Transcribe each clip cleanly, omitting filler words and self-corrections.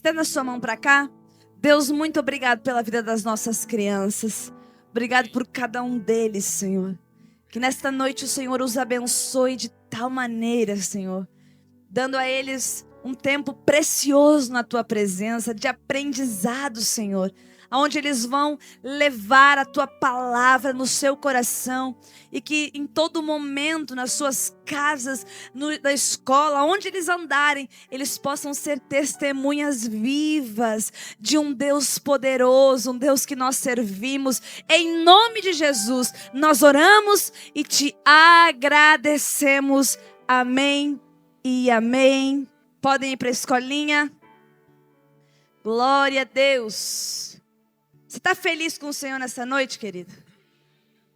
Estenda a sua mão para cá. Deus, muito obrigado pela vida das nossas crianças. Obrigado por cada um deles, Senhor. Que nesta noite o Senhor os abençoe de tal maneira, Senhor, dando a eles um tempo precioso na Tua presença, de aprendizado, Senhor, onde eles vão levar a Tua palavra no seu coração e que em todo momento, nas suas casas, na escola, onde eles andarem, eles possam ser testemunhas vivas de um Deus poderoso, um Deus que nós servimos. Em nome de Jesus, nós oramos e Te agradecemos. Amém e amém. Podem ir para a escolinha. Glória a Deus. Você está feliz com o Senhor nessa noite, querido?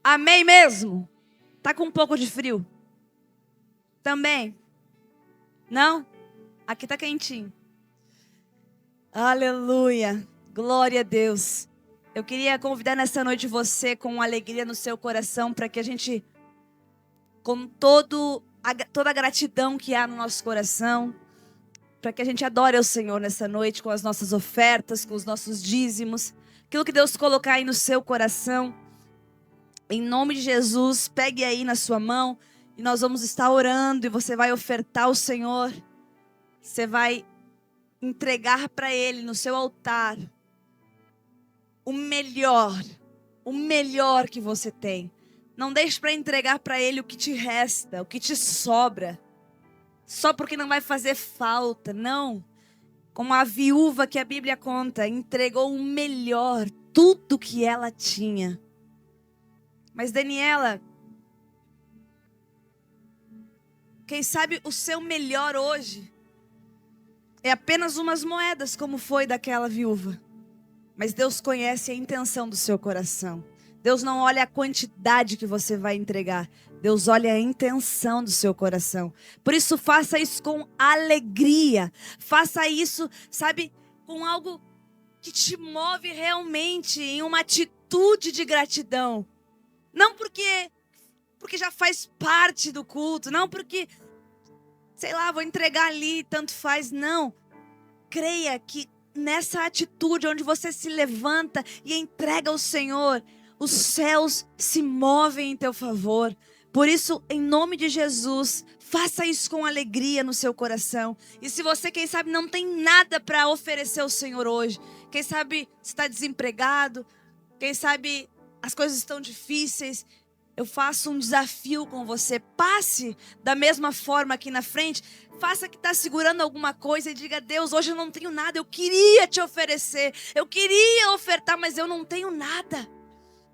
Amém mesmo? Está com um pouco de frio? Também? Não? Aqui está quentinho. Aleluia. Glória a Deus. Eu queria convidar nessa noite você com alegria no seu coração para que a gente, com toda a gratidão que há no nosso coração, para que a gente adore ao Senhor nessa noite com as nossas ofertas, com os nossos dízimos. Aquilo que Deus colocar aí no seu coração, em nome de Jesus, pegue aí na sua mão e nós vamos estar orando e você vai ofertar ao Senhor. Você vai entregar para Ele no seu altar o melhor que você tem. Não deixe para entregar para Ele o que te resta, o que te sobra. Só porque não vai fazer falta, não. Como a viúva que a Bíblia conta, entregou o melhor, tudo que ela tinha. Mas Daniela, quem sabe o seu melhor hoje é apenas umas moedas, como foi daquela viúva. Mas Deus conhece a intenção do seu coração. Deus não olha a quantidade que você vai entregar. Deus olha a intenção do seu coração. Por isso, faça isso com alegria. Faça isso, sabe, com algo que te move realmente em uma atitude de gratidão. Não porque já faz parte do culto. Não porque, sei lá, vou entregar ali, tanto faz. Não. Creia que nessa atitude onde você se levanta e entrega ao Senhor, os céus se movem em teu favor. Por isso, em nome de Jesus, faça isso com alegria no seu coração. E se você, quem sabe, não tem nada para oferecer ao Senhor hoje, quem sabe está desempregado, quem sabe as coisas estão difíceis, eu faço um desafio com você. Passe da mesma forma aqui na frente, faça que está segurando alguma coisa e diga: Deus, hoje eu não tenho nada, eu queria te oferecer, eu queria ofertar, mas eu não tenho nada.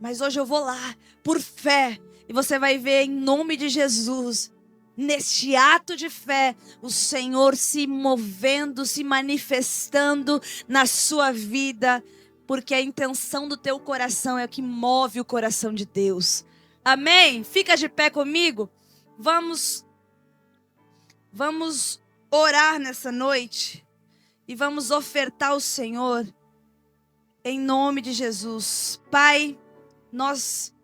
Mas hoje eu vou lá, por fé. E você vai ver em nome de Jesus, neste ato de fé, o Senhor se movendo, se manifestando na sua vida. Porque a intenção do teu coração é o que move o coração de Deus. Amém? Fica de pé comigo. Vamos orar nessa noite. E vamos ofertar ao Senhor. Em nome de Jesus. Pai, nós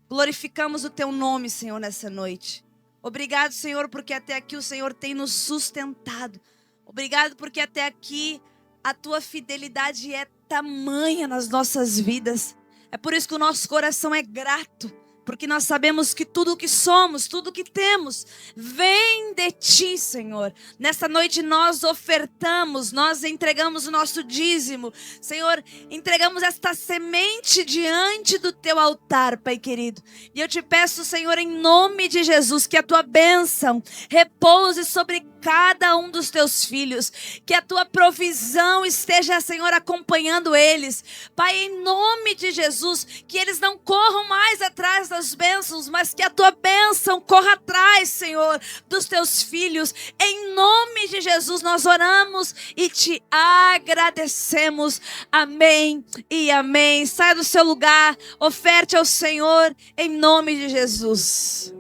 glorificamos o Teu nome, Senhor, nessa noite. Obrigado, Senhor, porque até aqui o Senhor tem nos sustentado. Obrigado porque até aqui a Tua fidelidade é tamanha nas nossas vidas. É por isso que o nosso coração é grato. Porque nós sabemos que tudo o que somos, tudo o que temos, vem de Ti, Senhor. Nessa noite nós ofertamos, nós entregamos o nosso dízimo. Senhor, entregamos esta semente diante do Teu altar, Pai querido. E eu te peço, Senhor, em nome de Jesus, que a Tua bênção repouse sobre cada um dos Teus filhos. Que a Tua provisão esteja, Senhor, acompanhando eles. Pai, em nome de Jesus, que eles não corram mais atrás das bênçãos, mas que a Tua bênção corra atrás, Senhor, dos Teus filhos. Em nome de Jesus nós oramos e Te agradecemos. Amém e amém. Saia do seu lugar, oferte ao Senhor em nome de Jesus.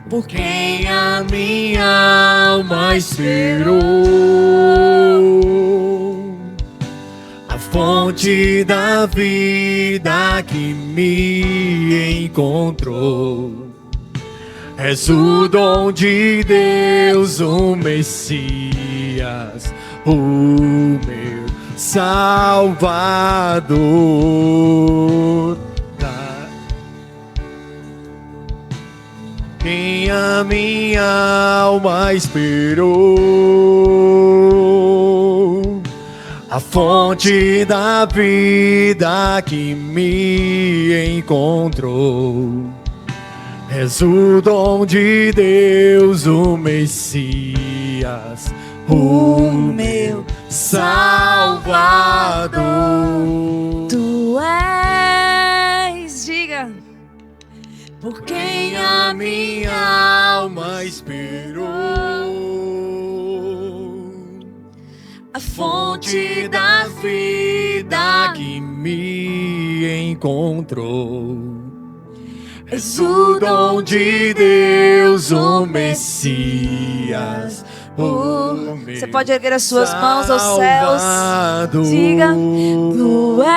Por quem a minha alma esperou, a fonte da vida que me encontrou. És o dom de Deus, o Messias, o meu Salvador. Quem a minha alma esperou, a fonte da vida que me encontrou. És o dom de Deus, o Messias, o meu Salvador. Tu és, diga, por Quem a minha alma esperou, a fonte da vida que me encontrou. És o dom de Deus, o Messias, o meu Você pode erguer as suas mãos aos céus. Salvador. Diga, tu és,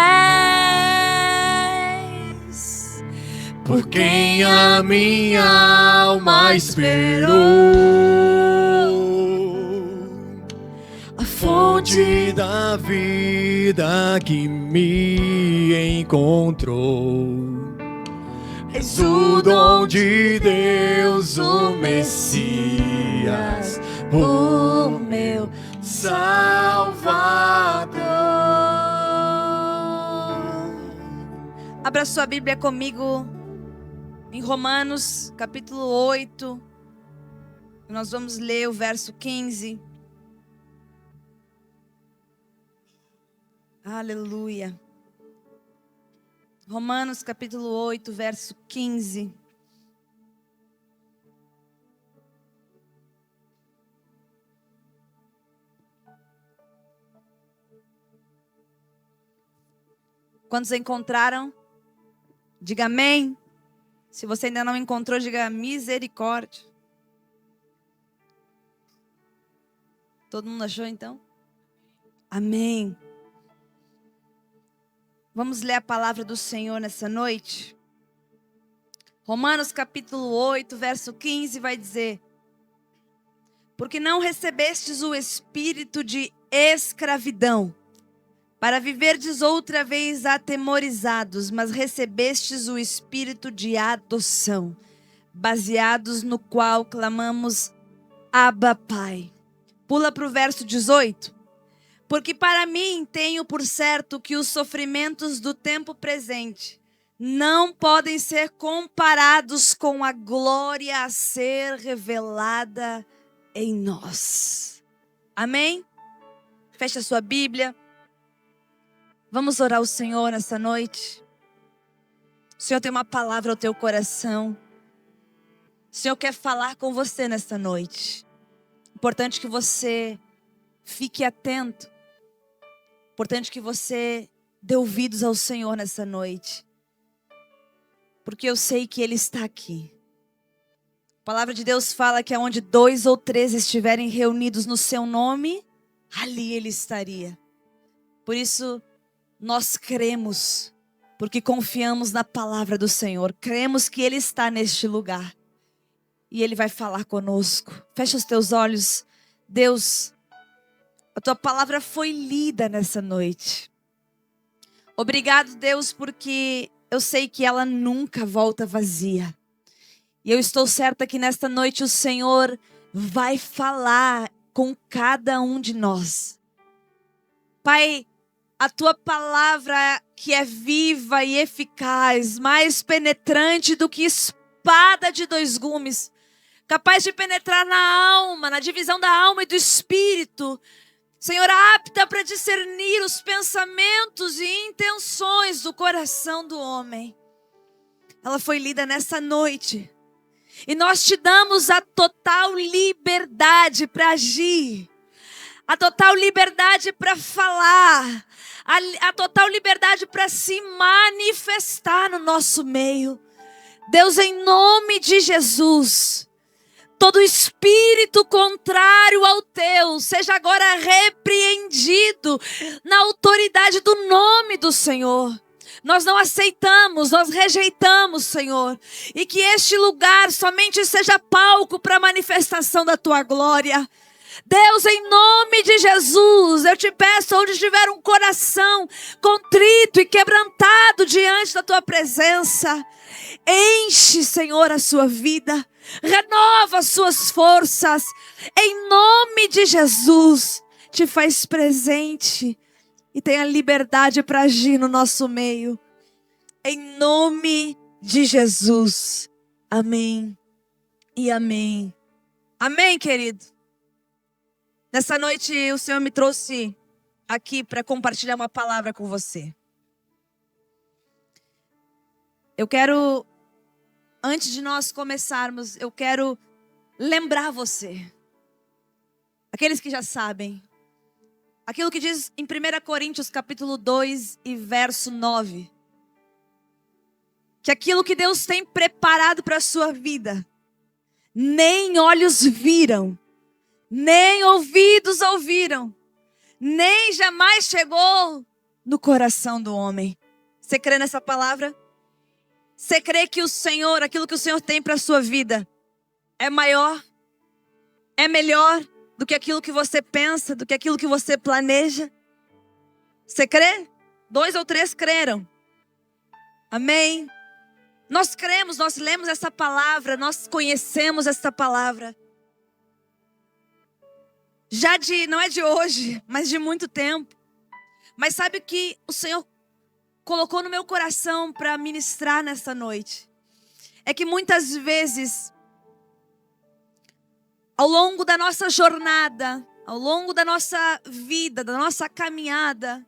Por quem a minha alma esperou, a fonte da vida que me encontrou. És o dom de Deus, o Messias, o meu Salvador. Abra sua Bíblia comigo em Romanos, capítulo 8. Nós vamos ler o verso 15. Aleluia. Romanos, capítulo 8, verso 15. Quantos encontraram? Diga amém. Se você ainda não encontrou, diga misericórdia. Todo mundo achou então? Amém. Vamos ler a palavra do Senhor nessa noite? Romanos capítulo 8, verso 15 vai dizer: porque não recebestes o espírito de escravidão, para viverdes outra vez atemorizados, mas recebestes o espírito de adoção, baseados no qual clamamos, Abba, Pai. Pula para o verso 18. Porque para mim tenho por certo que os sofrimentos do tempo presente não podem ser comparados com a glória a ser revelada em nós. Amém? Fecha a sua Bíblia. Vamos orar ao Senhor nessa noite. O Senhor tem uma palavra ao teu coração. O Senhor quer falar com você nesta noite. Importante que você fique atento. Importante que você dê ouvidos ao Senhor nessa noite. Porque eu sei que Ele está aqui. A palavra de Deus fala que aonde 2 ou 3 estiverem reunidos no seu nome, ali Ele estaria. Por isso, nós cremos, porque confiamos na palavra do Senhor. Cremos que Ele está neste lugar. E Ele vai falar conosco. Fecha os teus olhos. Deus, a Tua palavra foi lida nessa noite. Obrigado, Deus, porque eu sei que ela nunca volta vazia. E eu estou certa que nesta noite o Senhor vai falar com cada um de nós. Pai, a Tua palavra que é viva e eficaz, mais penetrante do que espada de 2 gumes, capaz de penetrar na alma, na divisão da alma e do espírito, Senhor, apta para discernir os pensamentos e intenções do coração do homem. Ela foi lida nessa noite. E nós te damos a total liberdade para agir. A total liberdade para falar. A total liberdade para se manifestar no nosso meio. Deus, em nome de Jesus, todo espírito contrário ao teu, seja agora repreendido na autoridade do nome do Senhor. Nós não aceitamos, nós rejeitamos, Senhor. E que este lugar somente seja palco para a manifestação da Tua glória. Deus, em nome de Jesus, eu te peço, onde tiver um coração contrito e quebrantado diante da Tua presença, enche, Senhor, a sua vida, renova as suas forças, em nome de Jesus, te faz presente e tenha liberdade para agir no nosso meio, em nome de Jesus, amém e amém. Amém, querido? Nessa noite o Senhor me trouxe aqui para compartilhar uma palavra com você. Eu quero, antes de nós começarmos, eu quero lembrar você, aqueles que já sabem, aquilo que diz em 1 Coríntios capítulo 2 e verso 9. Que aquilo que Deus tem preparado para a sua vida, nem olhos viram, nem ouvidos ouviram, nem jamais chegou no coração do homem. Você crê nessa palavra? Você crê que o Senhor, aquilo que o Senhor tem para a sua vida, é maior, é melhor do que aquilo que você pensa, do que aquilo que você planeja? Você crê? 2 ou 3 creram. Amém? Nós cremos, nós lemos essa palavra, nós conhecemos essa palavra. Não é de hoje, mas de muito tempo. Mas sabe o que o Senhor colocou no meu coração para ministrar nessa noite? É que muitas vezes, ao longo da nossa jornada, ao longo da nossa vida, da nossa caminhada,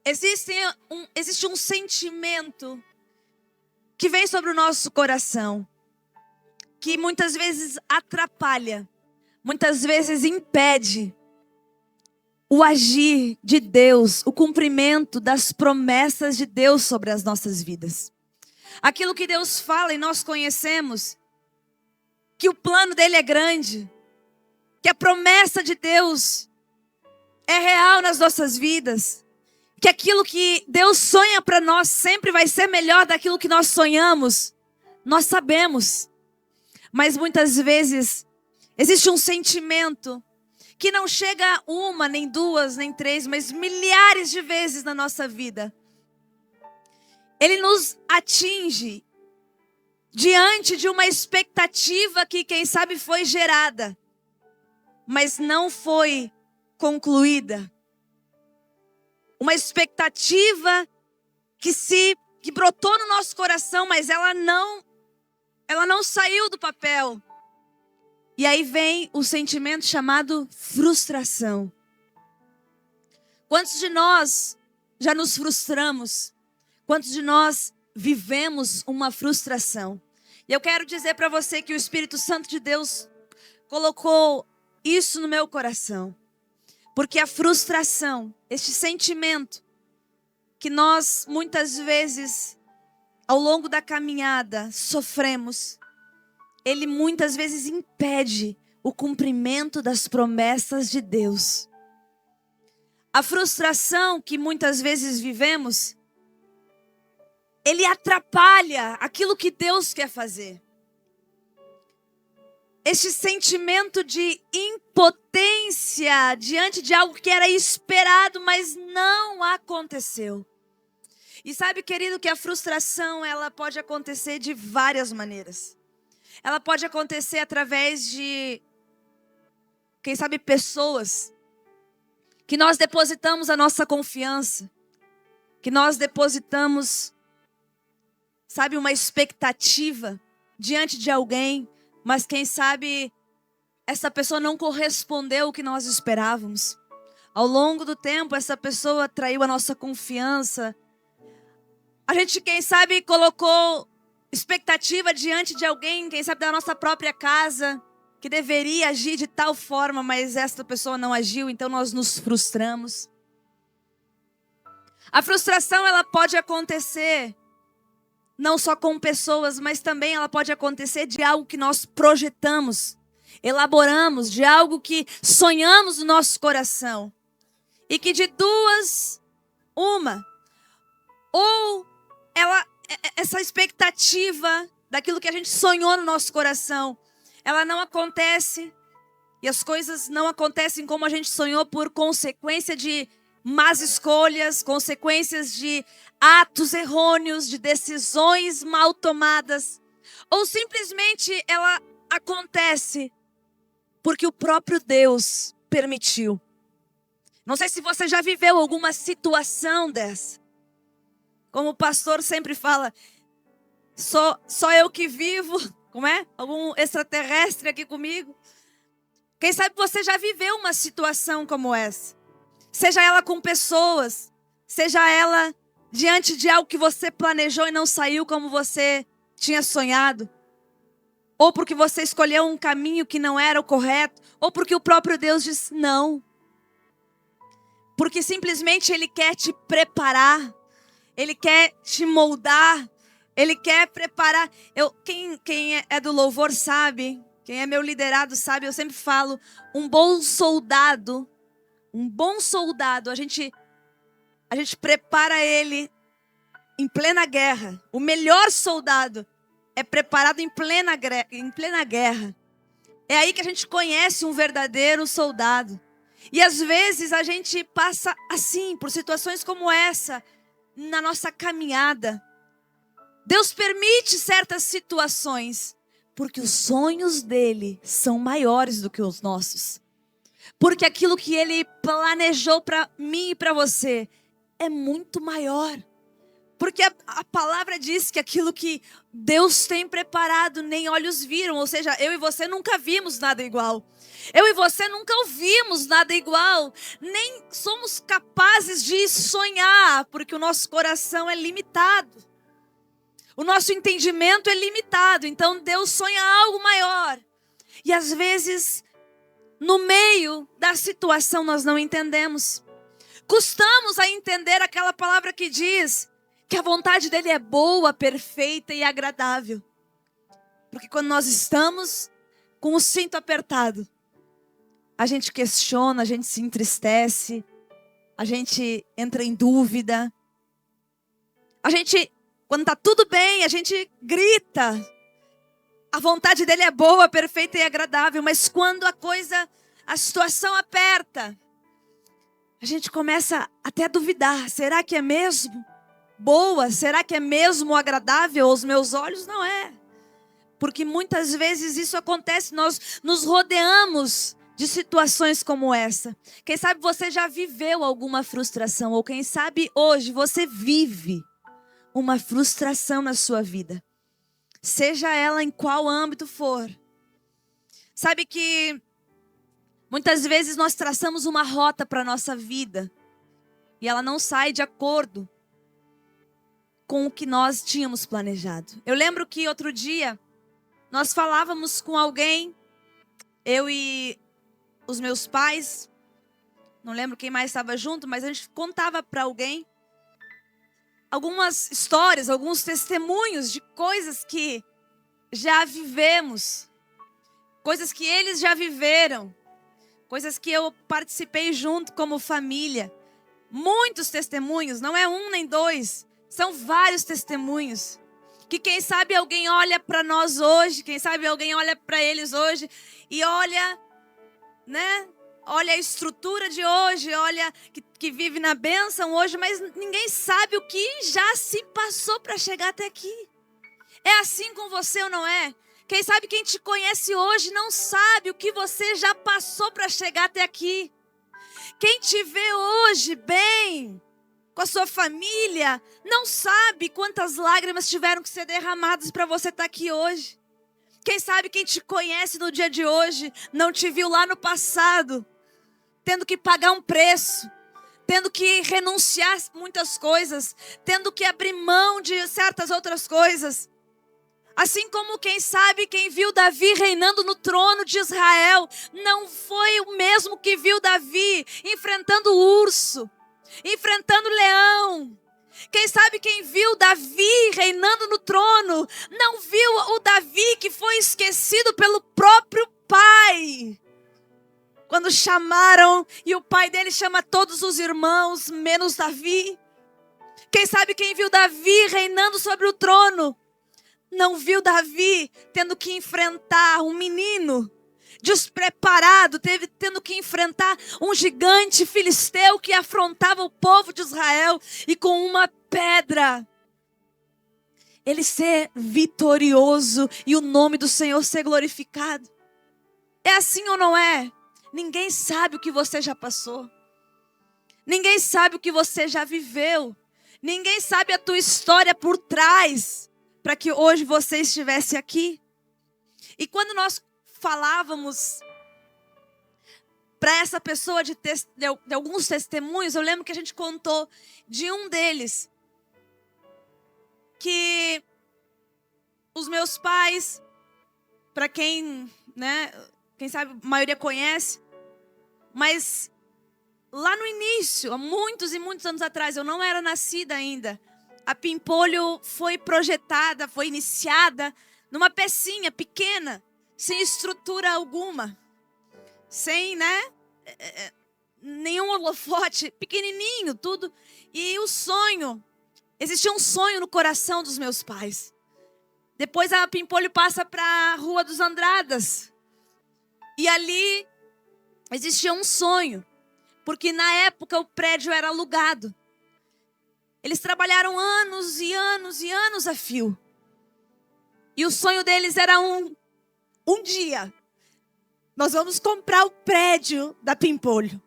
existe um sentimento que vem sobre o nosso coração, que muitas vezes atrapalha, muitas vezes impede o agir de Deus, o cumprimento das promessas de Deus sobre as nossas vidas. Aquilo que Deus fala e nós conhecemos, que o plano dele é grande, que a promessa de Deus é real nas nossas vidas, que aquilo que Deus sonha para nós sempre vai ser melhor daquilo que nós sonhamos, nós sabemos. Mas muitas vezes existe um sentimento que não chega uma, nem duas, nem três, mas milhares de vezes na nossa vida. Ele nos atinge diante de uma expectativa que, quem sabe, foi gerada, mas não foi concluída. Uma expectativa que brotou no nosso coração, mas ela não saiu do papel. E aí vem o sentimento chamado frustração. Quantos de nós já nos frustramos? Quantos de nós vivemos uma frustração? E eu quero dizer para você que o Espírito Santo de Deus colocou isso no meu coração. Porque a frustração, este sentimento que nós muitas vezes, ao longo da caminhada, sofremos, ele muitas vezes impede o cumprimento das promessas de Deus. A frustração que muitas vezes vivemos, ele atrapalha aquilo que Deus quer fazer. Este sentimento de impotência diante de algo que era esperado, mas não aconteceu. E sabe, querido, que a frustração, ela pode acontecer de várias maneiras. Ela pode acontecer através de, quem sabe, pessoas que nós depositamos a nossa confiança, que nós depositamos, sabe, uma expectativa diante de alguém, mas quem sabe essa pessoa não correspondeu ao que nós esperávamos. Ao longo do tempo, essa pessoa traiu a nossa confiança. A gente, quem sabe, colocou expectativa diante de alguém, quem sabe da nossa própria casa, que deveria agir de tal forma, mas esta pessoa não agiu, então nós nos frustramos. A frustração, ela pode acontecer não só com pessoas, mas também ela pode acontecer de algo que nós projetamos, elaboramos, de algo que sonhamos no nosso coração. E que de 2 Ou essa expectativa daquilo que a gente sonhou no nosso coração, ela não acontece. E as coisas não acontecem como a gente sonhou por consequência de más escolhas, consequências de atos errôneos, de decisões mal tomadas. Ou simplesmente ela acontece porque o próprio Deus permitiu. Não sei se você já viveu alguma situação dessa. Como o pastor sempre fala, só eu que vivo, como é? Algum extraterrestre aqui comigo? Quem sabe você já viveu uma situação como essa. Seja ela com pessoas, seja ela diante de algo que você planejou e não saiu como você tinha sonhado. Ou porque você escolheu um caminho que não era o correto. Ou porque o próprio Deus disse não. Porque simplesmente Ele quer te preparar. Ele quer te moldar. Ele quer preparar. Quem é do louvor sabe. Quem é meu liderado sabe. Eu sempre falo. Um bom soldado. A gente prepara ele em plena guerra. O melhor soldado é preparado em plena guerra. É aí que a gente conhece um verdadeiro soldado. E às vezes a gente passa assim, por situações como essa, na nossa caminhada. Deus permite certas situações, porque os sonhos dele são maiores do que os nossos. Porque aquilo que Ele planejou para mim e para você é muito maior. Porque a palavra diz que aquilo que Deus tem preparado nem olhos viram. Ou seja, eu e você nunca vimos nada igual. Eu e você nunca ouvimos nada igual. Nem somos capazes de sonhar, porque o nosso coração é limitado. O nosso entendimento é limitado. Então Deus sonha algo maior. E às vezes, no meio da situação, nós não entendemos. Custamos a entender aquela palavra que diz que a vontade dele é boa, perfeita e agradável. Porque quando nós estamos com o cinto apertado, a gente questiona, a gente se entristece, a gente entra em dúvida. Quando está tudo bem, a gente grita. A vontade dele é boa, perfeita e agradável. Mas quando a situação aperta, a gente começa até a duvidar. Será que é mesmo boa? Será que é mesmo agradável aos meus olhos? Não é. Porque muitas vezes isso acontece. Nós nos rodeamos de situações como essa. Quem sabe você já viveu alguma frustração. Ou quem sabe hoje você vive uma frustração na sua vida. Seja ela em qual âmbito for. Sabe que muitas vezes nós traçamos uma rota para a nossa vida. E ela não sai de acordo com o que nós tínhamos planejado. Eu lembro que outro dia nós falávamos com alguém, eu e os meus pais, não lembro quem mais estava junto, mas a gente contava para alguém algumas histórias, alguns testemunhos de coisas que já vivemos, coisas que eles já viveram, coisas que eu participei junto como família. Muitos testemunhos, não é um nem dois, são vários testemunhos. Que quem sabe alguém olha para nós hoje, quem sabe alguém olha para eles hoje e olha, né? Olha a estrutura de hoje, olha que vive na bênção hoje, mas ninguém sabe o que já se passou para chegar até aqui. É assim com você ou não é? Quem sabe quem te conhece hoje não sabe o que você já passou para chegar até aqui. Quem te vê hoje bem, com a sua família, não sabe quantas lágrimas tiveram que ser derramadas para você estar aqui hoje. Quem sabe quem te conhece no dia de hoje, não te viu lá no passado, tendo que pagar um preço, tendo que renunciar muitas coisas, tendo que abrir mão de certas outras coisas. Assim como quem sabe, quem viu Davi reinando no trono de Israel, não foi o mesmo que viu Davi enfrentando o urso, enfrentando o leão. Quem sabe quem viu Davi reinando no trono, não viu o Davi que foi esquecido pelo próprio pai. Quando chamaram e o pai dele chama todos os irmãos, menos Davi. Quem sabe quem viu Davi reinando sobre o trono, não viu Davi tendo que enfrentar um menino despreparado, tendo que enfrentar um gigante filisteu que afrontava o povo de Israel e com uma pedra ele ser vitorioso e o nome do Senhor ser glorificado. É assim ou não é? Ninguém sabe o que você já passou. Ninguém sabe o que você já viveu. Ninguém sabe a tua história por trás para que hoje você estivesse aqui. E quando nós falávamos para essa pessoa de alguns testemunhos, eu lembro que a gente contou de um deles, que os meus pais, para quem, quem sabe a maioria conhece, mas lá no início, há muitos e muitos anos atrás, eu não era nascida ainda, a Pimpolho foi projetada, foi iniciada numa pecinha pequena, sem estrutura alguma, sem, nenhum holofote, pequenininho, tudo. E existia um sonho no coração dos meus pais. Depois a Pimpolho passa para a Rua dos Andradas. E ali existia um sonho, porque na época o prédio era alugado. Eles trabalharam anos e anos e anos a fio. E o sonho deles era um dia, nós vamos comprar o prédio da Pimpolho.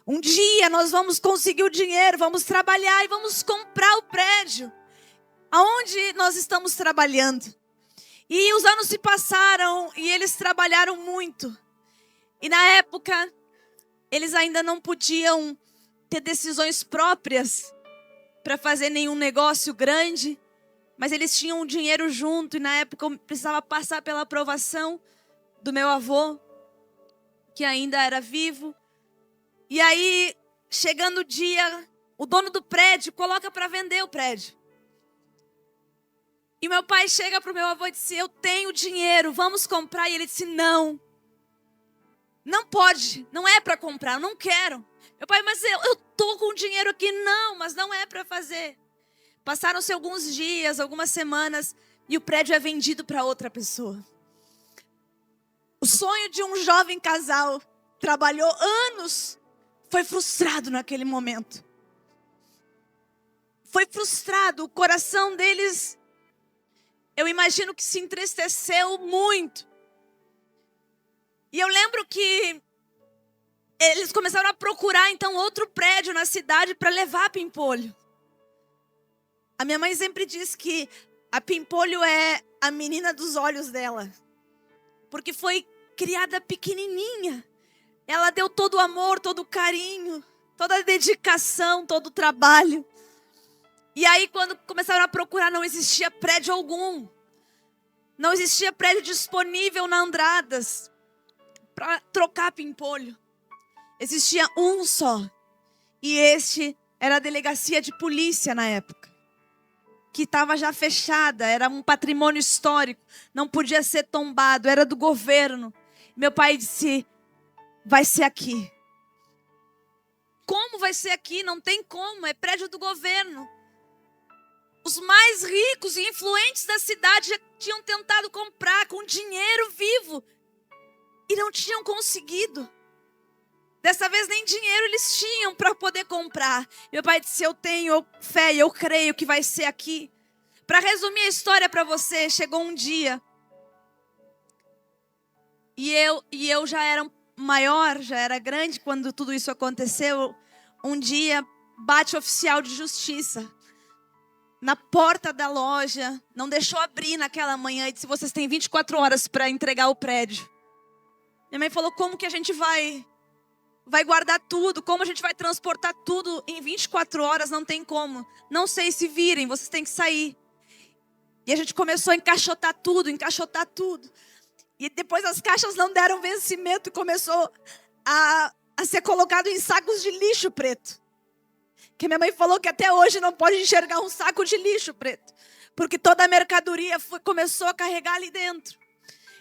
Um dia nós vamos conseguir o dinheiro, vamos trabalhar e vamos comprar o prédio. Aonde nós estamos trabalhando. E os anos se passaram e eles trabalharam muito. E na época, eles ainda não podiam ter decisões próprias para fazer nenhum negócio grande. Mas eles tinham o dinheiro junto e na época eu precisava passar pela aprovação do meu avô, que ainda era vivo. E aí, chegando o dia, o dono do prédio coloca para vender o prédio. E meu pai chega para o meu avô e disse: eu tenho dinheiro, vamos comprar. E ele disse: não pode, não é para comprar, eu não quero. Meu pai: mas eu estou com dinheiro aqui. Não, mas não é para fazer. Passaram-se alguns dias, algumas semanas, e o prédio é vendido para outra pessoa. O sonho de um jovem casal, trabalhou anos, foi frustrado naquele momento. Foi frustrado, o coração deles, eu imagino que se entristeceu muito. E eu lembro que eles começaram a procurar então outro prédio na cidade para levar a Pimpolho. A minha mãe sempre diz que a Pimpolho é a menina dos olhos dela. Porque foi criada pequenininha. Ela deu todo o amor, todo o carinho, toda a dedicação, todo o trabalho. E aí quando começaram a procurar, não existia prédio algum. Não existia prédio disponível na Andradas para trocar a Pimpolho. Existia um só. E este era a delegacia de polícia na época, que estava já fechada, era um patrimônio histórico, não podia ser tombado, era do governo. Meu pai disse: vai ser aqui. Como vai ser aqui? Não tem como, é prédio do governo. Os mais ricos e influentes da cidade já tinham tentado comprar com dinheiro vivo e não tinham conseguido. Dessa vez nem dinheiro eles tinham para poder comprar. Meu pai disse: eu tenho fé e eu creio que vai ser aqui. Para resumir a história para você, chegou um dia e eu já era maior, já era grande quando tudo isso aconteceu. Um dia bate oficial de justiça na porta da loja, não deixou abrir naquela manhã e disse: vocês têm 24 horas para entregar o prédio. Minha mãe falou: como que a gente vai guardar tudo? Como a gente vai transportar tudo em 24 horas? Não tem como. Não sei, se virem, vocês têm que sair. E a gente começou a encaixotar tudo. E depois as caixas não deram vencimento e começou a ser colocado em sacos de lixo preto. Que minha mãe falou que até hoje não pode enxergar um saco de lixo preto, porque toda a mercadoria começou a carregar ali dentro.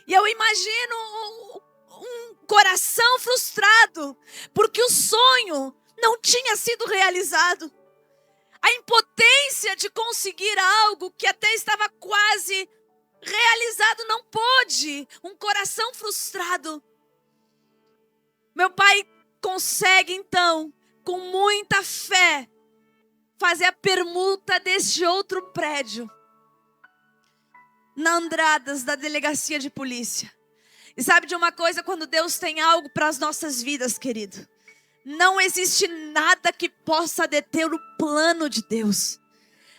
E eu imagino um coração frustrado, porque o sonho não tinha sido realizado. A impotência de conseguir algo que até estava quase realizado não pôde. Um coração frustrado. Meu pai consegue então, com muita fé, fazer a permuta deste outro prédio. Na Andradas, da delegacia de polícia. E sabe de uma coisa, quando Deus tem algo para as nossas vidas, querido, não existe nada que possa deter o plano de Deus.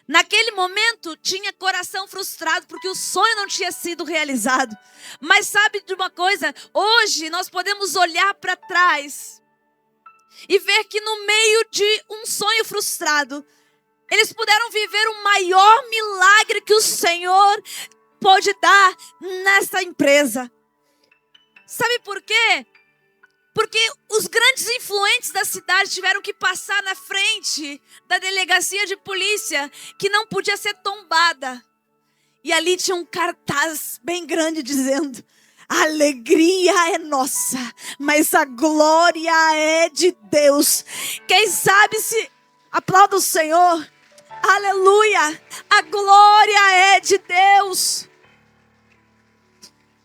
Naquele momento, tinha coração frustrado, porque o sonho não tinha sido realizado. Mas sabe de uma coisa, hoje nós podemos olhar para trás e ver que no meio de um sonho frustrado, eles puderam viver o maior milagre que o Senhor pode dar nessa empresa. Sabe por quê? Porque os grandes influentes da cidade tiveram que passar na frente da delegacia de polícia, que não podia ser tombada. E ali tinha um cartaz bem grande dizendo: a alegria é nossa, mas a glória é de Deus. Quem sabe se aplauda o Senhor. Aleluia! A glória é de Deus.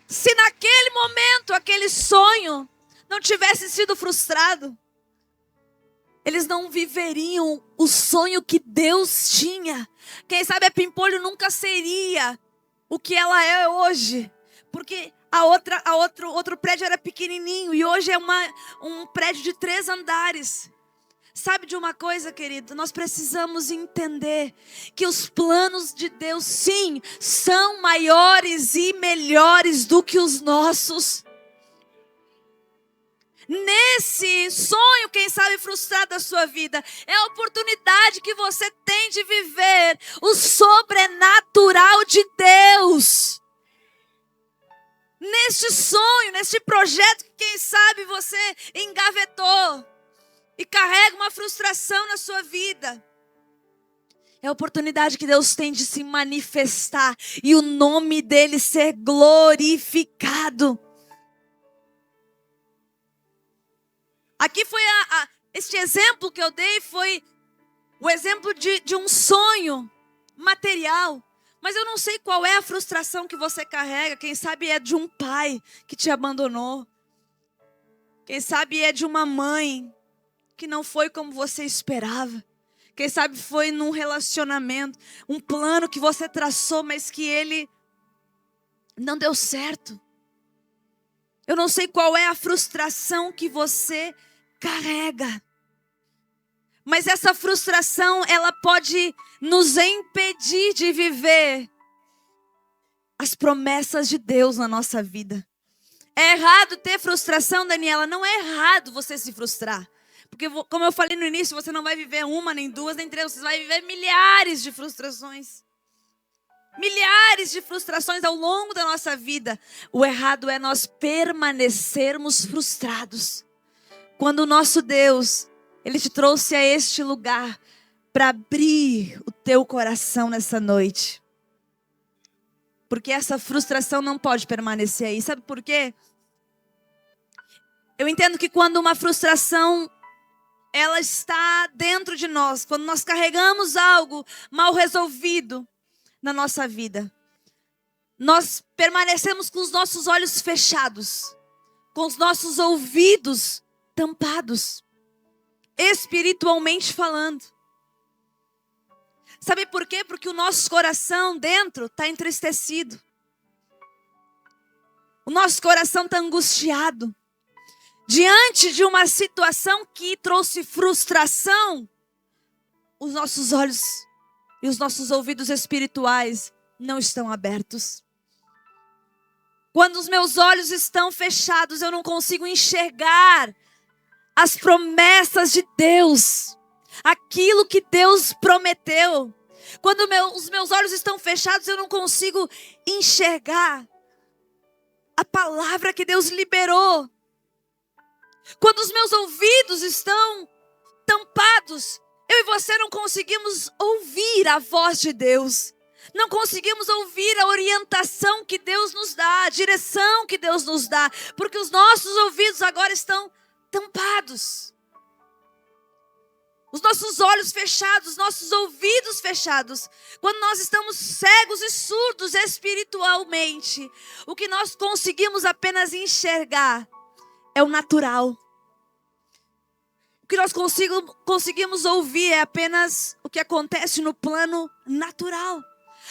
Se naquele momento, aquele sonho não tivesse sido frustrado, eles não viveriam o sonho que Deus tinha. Quem sabe a Pimpolho nunca seria o que ela é hoje. Porque outro prédio era pequenininho e hoje é um prédio de 3 andares. Sabe de uma coisa, querido? Nós precisamos entender que os planos de Deus, sim, são maiores e melhores do que os nossos. Nesse sonho, quem sabe, frustrado da sua vida, é a oportunidade que você tem de viver o sobrenatural de Deus. Neste sonho, neste projeto que quem sabe você engavetou e carrega uma frustração na sua vida. É a oportunidade que Deus tem de se manifestar e o nome dele ser glorificado. Aqui foi este exemplo que eu dei, foi o exemplo de um sonho material. Mas eu não sei qual é a frustração que você carrega. Quem sabe é de um pai que te abandonou. Quem sabe é de uma mãe que não foi como você esperava. Quem sabe foi num relacionamento, um plano que você traçou, mas que ele não deu certo. Eu não sei qual é a frustração que você carrega. Mas essa frustração, ela pode nos impedir de viver as promessas de Deus na nossa vida. É errado ter frustração, Daniela? Não é errado você se frustrar. Porque, como eu falei no início, você não vai viver uma, nem duas, nem três. Você vai viver milhares de frustrações. Milhares de frustrações ao longo da nossa vida. O errado é nós permanecermos frustrados. Quando o nosso Deus, Ele te trouxe a este lugar para abrir o teu coração nessa noite. Porque essa frustração não pode permanecer aí. Sabe por quê? Eu entendo que quando uma frustração, ela está dentro de nós, quando nós carregamos algo mal resolvido na nossa vida, nós permanecemos com os nossos olhos fechados, com os nossos ouvidos tampados, espiritualmente falando. Sabe por quê? Porque o nosso coração dentro está entristecido. O nosso coração está angustiado. Diante de uma situação que trouxe frustração, os nossos olhos e os nossos ouvidos espirituais não estão abertos. Quando os meus olhos estão fechados, eu não consigo enxergar as promessas de Deus, aquilo que Deus prometeu. Quando os meus olhos estão fechados, eu não consigo enxergar a palavra que Deus liberou. Quando os meus ouvidos estão tampados, eu e você não conseguimos ouvir a voz de Deus. Não conseguimos ouvir a orientação que Deus nos dá, a direção que Deus nos dá, porque os nossos ouvidos agora estão tampados. os nossos olhos fechados, os nossos ouvidos fechados, quando nós estamos cegos e surdos espiritualmente, o que nós conseguimos apenas enxergar é o natural. O que nós conseguimos ouvir é apenas o que acontece no plano natural.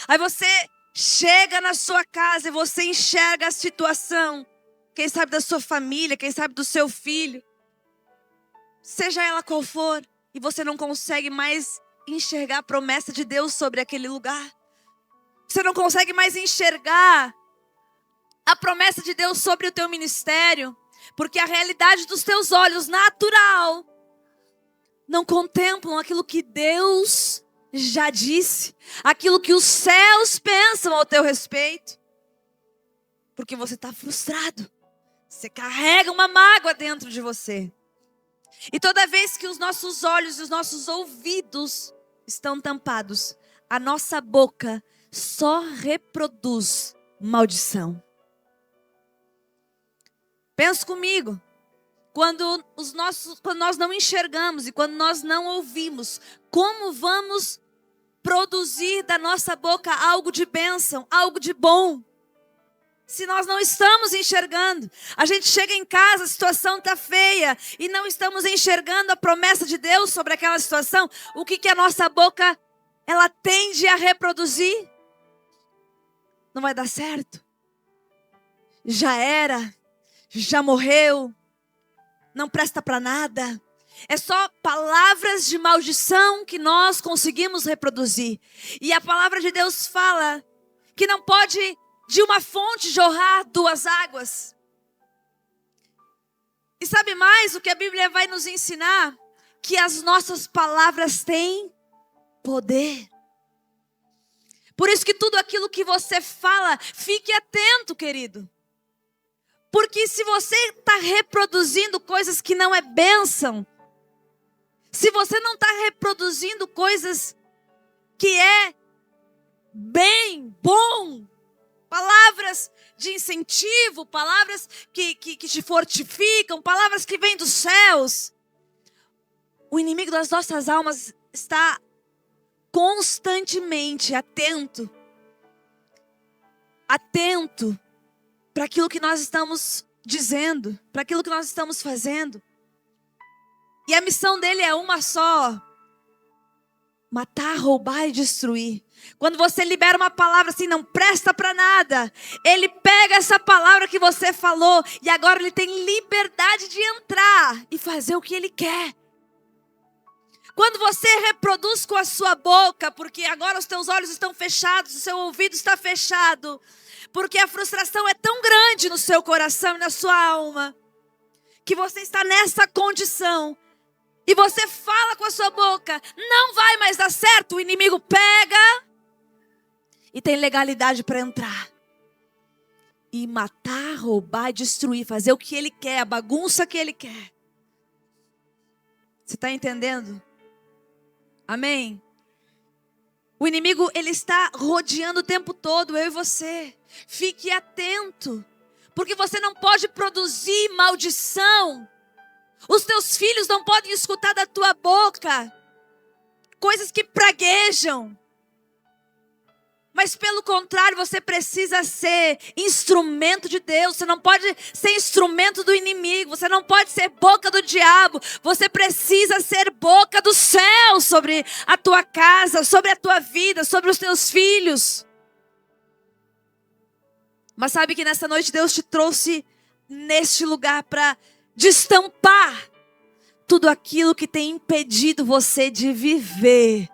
Aí você chega na sua casa e você enxerga a situação, quem sabe da sua família, quem sabe do seu filho, seja ela qual for, e você não consegue mais enxergar a promessa de Deus sobre aquele lugar. Você não consegue mais enxergar a promessa de Deus sobre o teu ministério, porque a realidade dos teus olhos natural não contemplam aquilo que Deus já disse, aquilo que os céus pensam ao teu respeito. Porque você está frustrado, você carrega uma mágoa dentro de você. E toda vez que os nossos olhos e os nossos ouvidos estão tampados, a nossa boca só reproduz maldição. Pensa comigo. Quando nós não enxergamos e quando nós não ouvimos, como vamos produzir da nossa boca algo de bênção, algo de bom? Se nós não estamos enxergando, a gente chega em casa, a situação está feia e não estamos enxergando a promessa de Deus sobre aquela situação, o que a nossa boca ela tende a reproduzir? Não vai dar certo. Já era, já morreu, não presta para nada. É só palavras de maldição que nós conseguimos reproduzir. E a palavra de Deus fala que não pode de uma fonte jorrar duas águas. E sabe mais o que a Bíblia vai nos ensinar? Que as nossas palavras têm poder. Por isso que tudo aquilo que você fala, fique atento, querido. Porque se você está reproduzindo coisas que não é bênção, se você não está reproduzindo coisas que é bem, bom, palavras de incentivo, palavras que te fortificam, palavras que vêm dos céus, o inimigo das nossas almas está constantemente atento para aquilo que nós estamos dizendo, para aquilo que nós estamos fazendo. E a missão dele é uma só: matar, roubar e destruir. Quando você libera uma palavra assim, não presta para nada, ele pega essa palavra que você falou e agora ele tem liberdade de entrar e fazer o que ele quer. Quando você reproduz com a sua boca, porque agora os teus olhos estão fechados, o seu ouvido está fechado, porque a frustração é tão grande no seu coração e na sua alma, que você está nessa condição, e você fala com a sua boca, não vai mais dar certo, o inimigo pega e tem legalidade para entrar. E matar, roubar, destruir, fazer o que ele quer, a bagunça que ele quer. Você está entendendo? Amém? O inimigo, ele está rodeando o tempo todo, eu e você. Fique atento, porque você não pode produzir maldição. Os teus filhos não podem escutar da tua boca coisas que praguejam. Mas pelo contrário, você precisa ser instrumento de Deus. Você não pode ser instrumento do inimigo. Você não pode ser boca do diabo. Você precisa ser boca do céu sobre a tua casa, sobre a tua vida, sobre os teus filhos. Mas sabe que nessa noite Deus te trouxe neste lugar para destampar tudo aquilo que tem impedido você de viver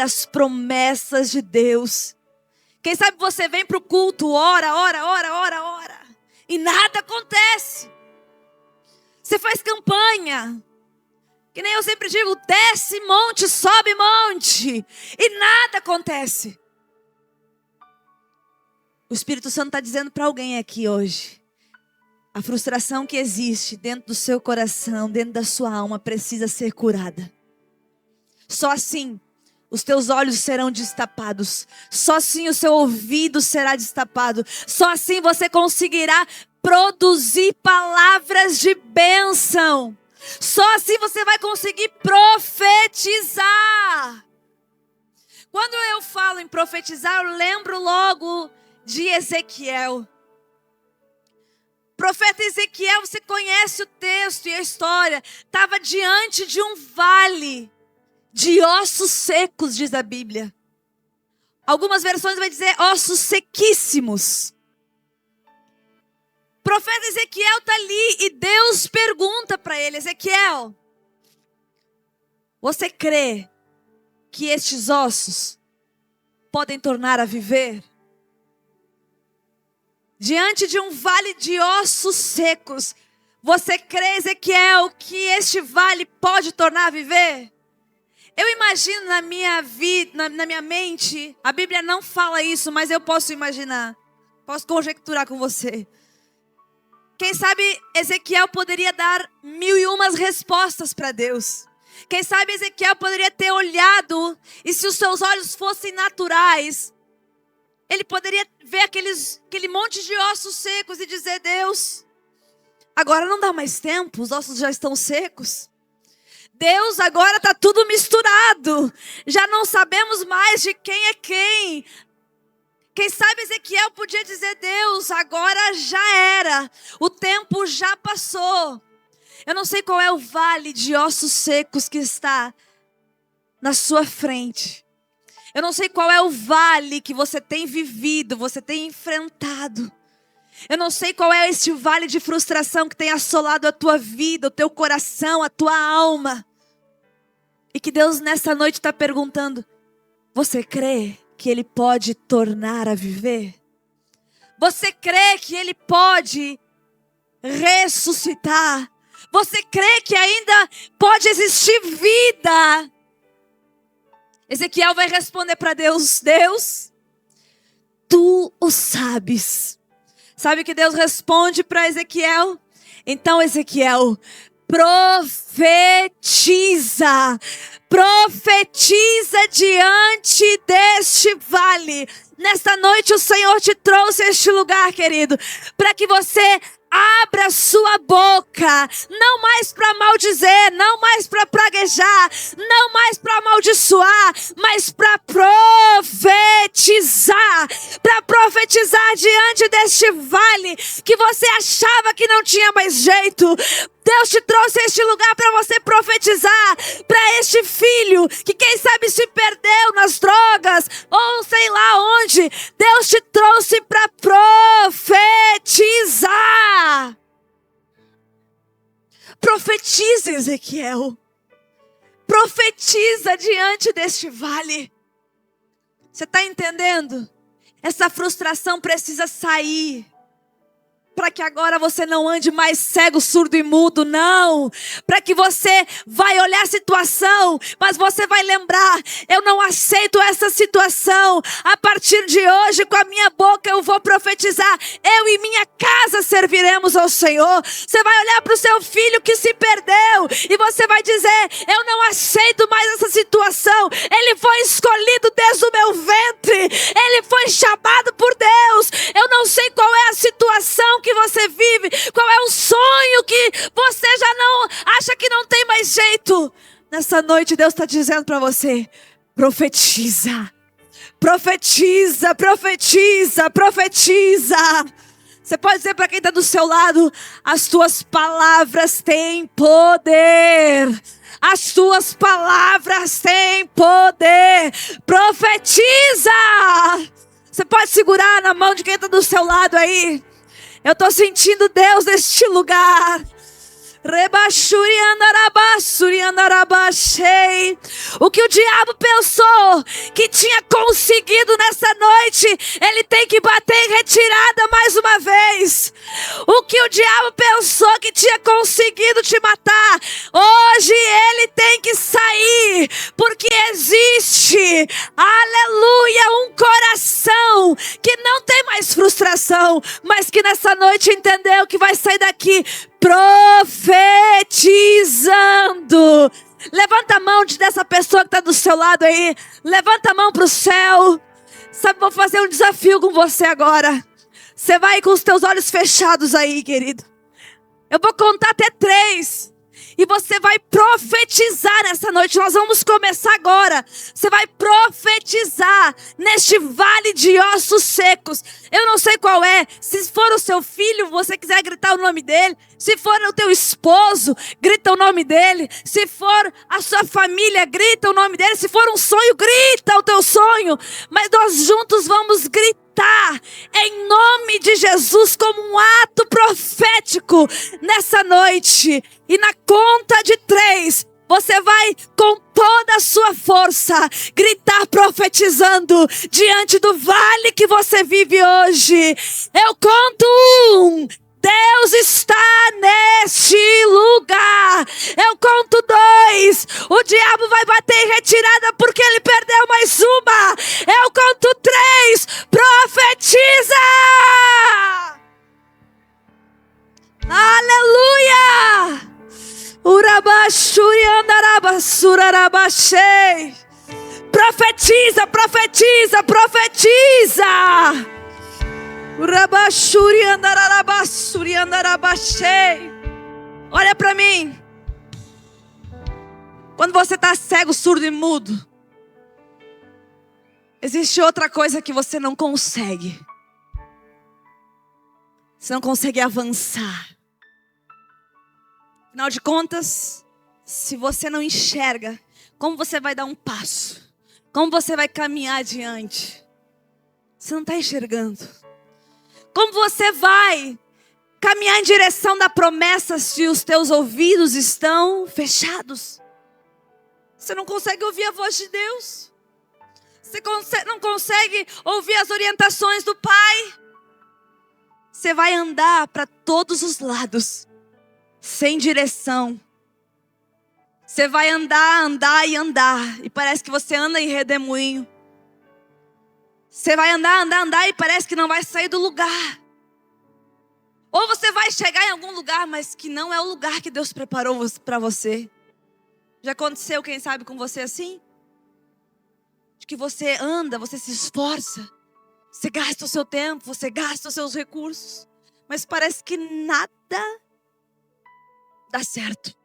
as promessas de Deus. Quem sabe você vem para o culto, ora, e nada acontece. Você faz campanha, que nem eu sempre digo, desce monte, sobe monte, e nada acontece. O Espírito Santo está dizendo para alguém aqui hoje, a frustração que existe dentro do seu coração, dentro da sua alma, precisa ser curada. Só assim os teus olhos serão destapados. Só assim o seu ouvido será destapado. Só assim você conseguirá produzir palavras de bênção. Só assim você vai conseguir profetizar. Quando eu falo em profetizar, eu lembro logo de Ezequiel. Profeta Ezequiel, você conhece o texto e a história. Estava diante de um vale de ossos secos, diz a Bíblia. Algumas versões vai dizer ossos sequíssimos. O profeta Ezequiel está ali e Deus pergunta para ele: Ezequiel, você crê que estes ossos podem tornar a viver? Diante de um vale de ossos secos, você crê, Ezequiel, que este vale pode tornar a viver? Eu imagino na minha vida, na minha mente, a Bíblia não fala isso, mas eu posso imaginar, posso conjecturar com você. Quem sabe Ezequiel poderia dar 1001 respostas para Deus. Quem sabe Ezequiel poderia ter olhado, e se os seus olhos fossem naturais, ele poderia ver aquele monte de ossos secos e dizer: Deus, agora não dá mais tempo, os ossos já estão secos. Deus, agora está tudo misturado, já não sabemos mais de quem é quem. Quem sabe Ezequiel podia dizer: Deus, agora já era, o tempo já passou. Eu não sei qual é o vale de ossos secos que está na sua frente. Eu não sei qual é o vale que você tem vivido, você tem enfrentado. Eu não sei qual é este vale de frustração que tem assolado a tua vida, o teu coração, a tua alma. E que Deus nessa noite está perguntando: você crê que Ele pode tornar a viver? Você crê que Ele pode ressuscitar? Você crê que ainda pode existir vida? Ezequiel vai responder para Deus: Deus, Tu o sabes. Sabe o que Deus responde para Ezequiel? Então, Ezequiel, profetiza. Profetiza diante deste vale. Nesta noite o Senhor te trouxe a este lugar, querido, para que você abra a sua boca, não mais para maldizer, não mais para praguejar, não mais para amaldiçoar, mas para profetizar diante deste vale que você achava que não tinha mais jeito. Deus te trouxe a este lugar para você profetizar para este filho que quem sabe se perdeu nas drogas ou sei lá onde. Deus te trouxe para profetizar. Profetiza, Ezequiel. Profetiza diante deste vale. Você está entendendo? Essa frustração precisa sair. Para que agora você não ande mais cego, surdo e mudo, não. Para que você vai olhar a situação, mas você vai lembrar: eu não aceito essa situação. A partir de hoje, com a minha boca eu vou profetizar. Eu e minha casa serviremos ao Senhor. Você vai olhar para o seu filho que se perdeu e você vai dizer: eu não aceito mais essa situação. Ele foi escolhido desde o meu ventre. Ele foi chamado por Deus. Eu não sei qual é a situação que você vive, qual é o sonho que você já não acha que não tem mais jeito. Nessa noite Deus está dizendo para você: profetiza, profetiza, profetiza, profetiza. Você pode dizer para quem está do seu lado: as tuas palavras têm poder. As tuas palavras têm poder. Profetiza. Você pode segurar na mão de quem está do seu lado aí. Eu estou sentindo Deus neste lugar. O que o diabo pensou que tinha conseguido nessa noite, ele tem que bater em retirada mais uma vez. O que o diabo pensou que tinha conseguido te matar, hoje ele tem que sair, porque existe, aleluia, um coração que não tem mais frustração, mas que nessa noite entendeu que vai sair daqui profetizando. Levanta a mão dessa pessoa que está do seu lado aí. Levanta a mão para o céu. Sabe, vou fazer um desafio com você agora. Você vai com os teus olhos fechados aí, querido. Eu vou contar até 3. E você vai profetizar nessa noite. Nós vamos começar agora. Você vai profetizar neste vale de ossos secos. Eu não sei qual é. Se for o seu filho, você quiser gritar o nome dele. Se for o teu esposo, grita o nome dele. Se for a sua família, grita o nome dele. Se for um sonho, grita o teu sonho. Mas nós juntos vamos gritar em nome de Jesus como um ato profético nessa noite. E na conta de 3, você vai com toda a sua força gritar profetizando diante do vale que você vive hoje. Eu conto 1. Deus está neste lugar. Eu conto 2. O diabo vai bater em retirada porque ele perdeu mais uma. Eu conto 3. Profetiza! Aleluia! Urabashuri andarabassurarabashei. Profetiza, profetiza, profetiza! Olha para mim. Quando você está cego, surdo e mudo, existe outra coisa que você não consegue. Você não consegue avançar. Afinal de contas, se você não enxerga, como você vai dar um passo? Como você vai caminhar adiante? Você não está enxergando. Como você vai caminhar em direção da promessa se os teus ouvidos estão fechados? Você não consegue ouvir a voz de Deus. Você não consegue ouvir as orientações do Pai. Você vai andar para todos os lados, sem direção. Você vai andar, andar e andar. E parece que você anda em redemoinho. Você vai andar, andar, andar e parece que não vai sair do lugar. Ou você vai chegar em algum lugar, mas que não é o lugar que Deus preparou para você. Já aconteceu, quem sabe, com você assim? De que você anda, você se esforça. Você gasta o seu tempo, você gasta os seus recursos. Mas parece que nada dá certo.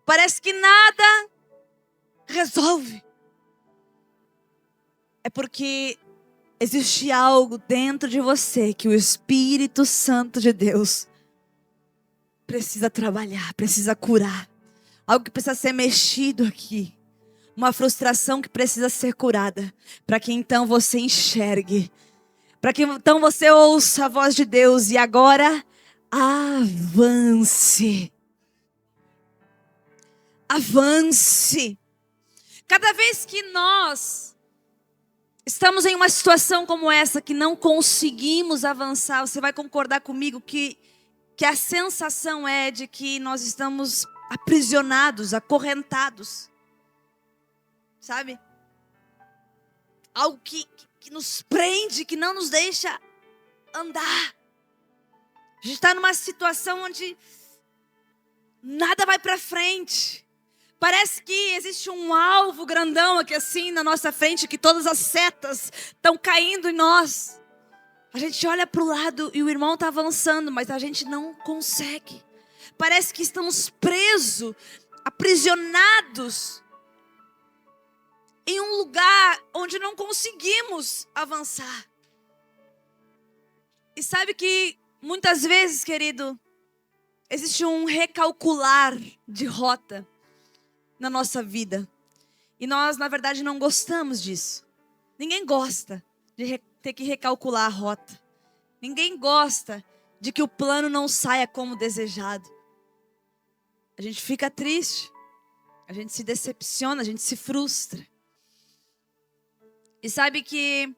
Parece que nada resolve. É porque existe algo dentro de você que o Espírito Santo de Deus precisa trabalhar, precisa curar. Algo que precisa ser mexido aqui. Uma frustração que precisa ser curada. Para que então você enxergue. Para que então você ouça a voz de Deus. E agora, avance. Avance. Cada vez que nós estamos em uma situação como essa, que não conseguimos avançar, você vai concordar comigo que a sensação é de que nós estamos aprisionados, acorrentados. Sabe? Algo que nos prende, que não nos deixa andar. A gente está numa situação onde nada vai para frente. Parece que existe um alvo grandão aqui assim na nossa frente, que todas as setas estão caindo em nós. A gente olha para o lado e o irmão está avançando, mas a gente não consegue. Parece que estamos presos, aprisionados em um lugar onde não conseguimos avançar. E sabe que muitas vezes, querido, existe um recalcular de rota na nossa vida. E nós, na verdade, não gostamos disso. Ninguém gosta de ter que recalcular a rota. Ninguém gosta de que o plano não saia como desejado. A gente fica triste. A gente se decepciona, a gente se frustra. E sabe que,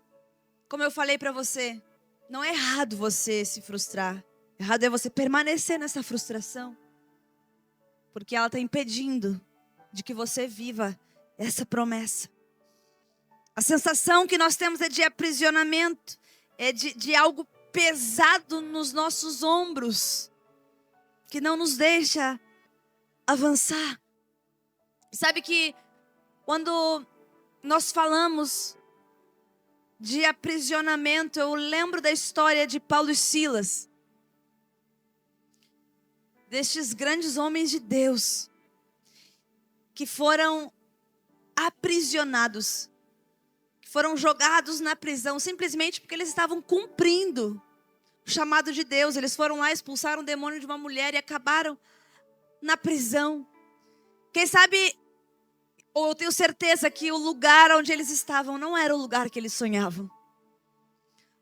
como eu falei para você, não é errado você se frustrar. Errado é você permanecer nessa frustração. Porque ela está impedindo de que você viva essa promessa. A sensação que nós temos é de aprisionamento. É de algo pesado nos nossos ombros. Que não nos deixa avançar. Sabe que quando nós falamos de aprisionamento, eu lembro da história de Paulo e Silas. Destes grandes homens de Deus. que foram aprisionados, que foram jogados na prisão, simplesmente porque eles estavam cumprindo o chamado de Deus. Eles foram lá, expulsaram o demônio de uma mulher e acabaram na prisão. Quem sabe, ou eu tenho certeza que o lugar onde eles estavam não era o lugar que eles sonhavam.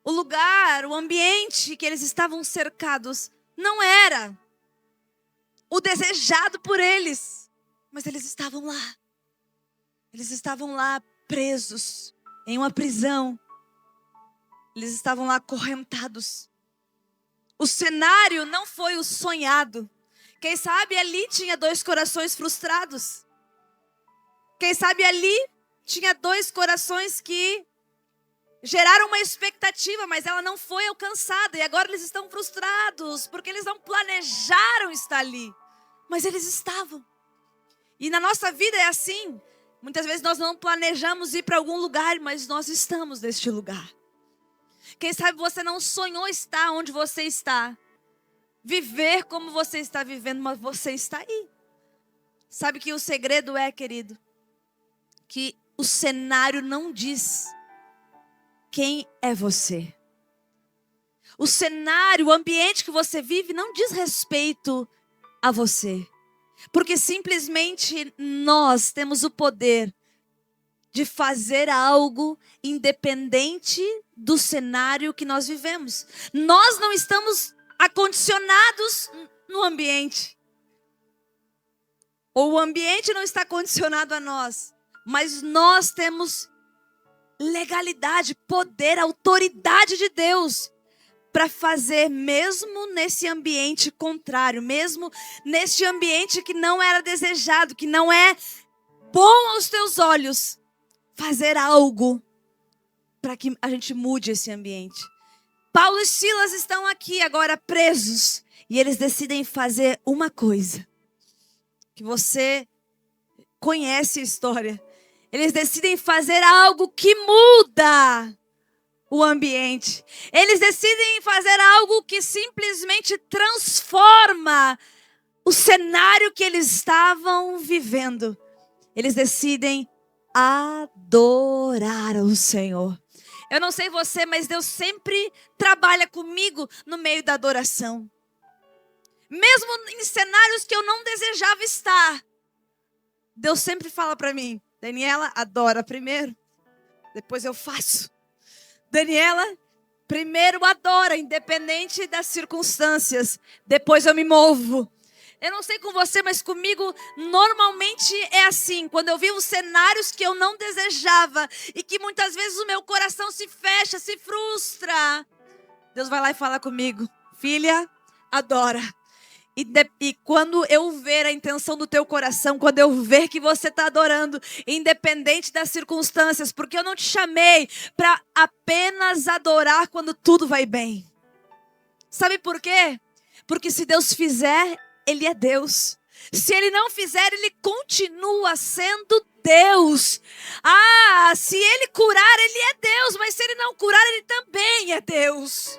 O lugar, o ambiente que eles estavam cercados não era o desejado por eles. Mas eles estavam lá. Eles estavam lá presos em uma prisão. Eles estavam lá acorrentados. O cenário não foi o sonhado. Quem sabe ali tinha 2 corações frustrados. Quem sabe ali tinha 2 corações que geraram uma expectativa, mas ela não foi alcançada. E agora eles estão frustrados, porque eles não planejaram estar ali. Mas eles estavam. E na nossa vida é assim. Muitas vezes nós não planejamos ir para algum lugar, mas nós estamos neste lugar. Quem sabe você não sonhou estar onde você está. Viver como você está vivendo, mas você está aí. Sabe que o segredo é, querido, que o cenário não diz quem é você. O cenário, o ambiente que você vive não diz respeito a você. Porque simplesmente nós temos o poder de fazer algo independente do cenário que nós vivemos. Nós não estamos acondicionados no ambiente. Ou o ambiente não está condicionado a nós. Mas nós temos legalidade, poder, autoridade de Deus para fazer, mesmo nesse ambiente contrário, mesmo neste ambiente que não era desejado, que não é bom aos teus olhos, fazer algo para que a gente mude esse ambiente. Paulo e Silas estão aqui agora presos e eles decidem fazer uma coisa que você conhece a história. Eles decidem fazer algo que muda o ambiente. Eles decidem fazer algo que simplesmente transforma o cenário que eles estavam vivendo. Eles decidem adorar o Senhor. Eu não sei você, mas Deus sempre trabalha comigo no meio da adoração. Mesmo em cenários que eu não desejava estar, Deus sempre fala para mim: Daniela, adora primeiro, depois eu faço. Daniela, primeiro adora, independente das circunstâncias, depois eu me movo. Eu não sei com você, mas comigo normalmente é assim. Quando eu vivo cenários que eu não desejava e que muitas vezes o meu coração se fecha, se frustra, Deus vai lá e fala comigo: filha, adora. E quando eu ver a intenção do teu coração, quando eu ver que você está adorando, independente das circunstâncias, porque eu não te chamei para apenas adorar quando tudo vai bem. Sabe por quê? Porque se Deus fizer, Ele é Deus. Se Ele não fizer, Ele continua sendo Deus. Se Ele curar, Ele é Deus, mas se Ele não curar, Ele também é Deus.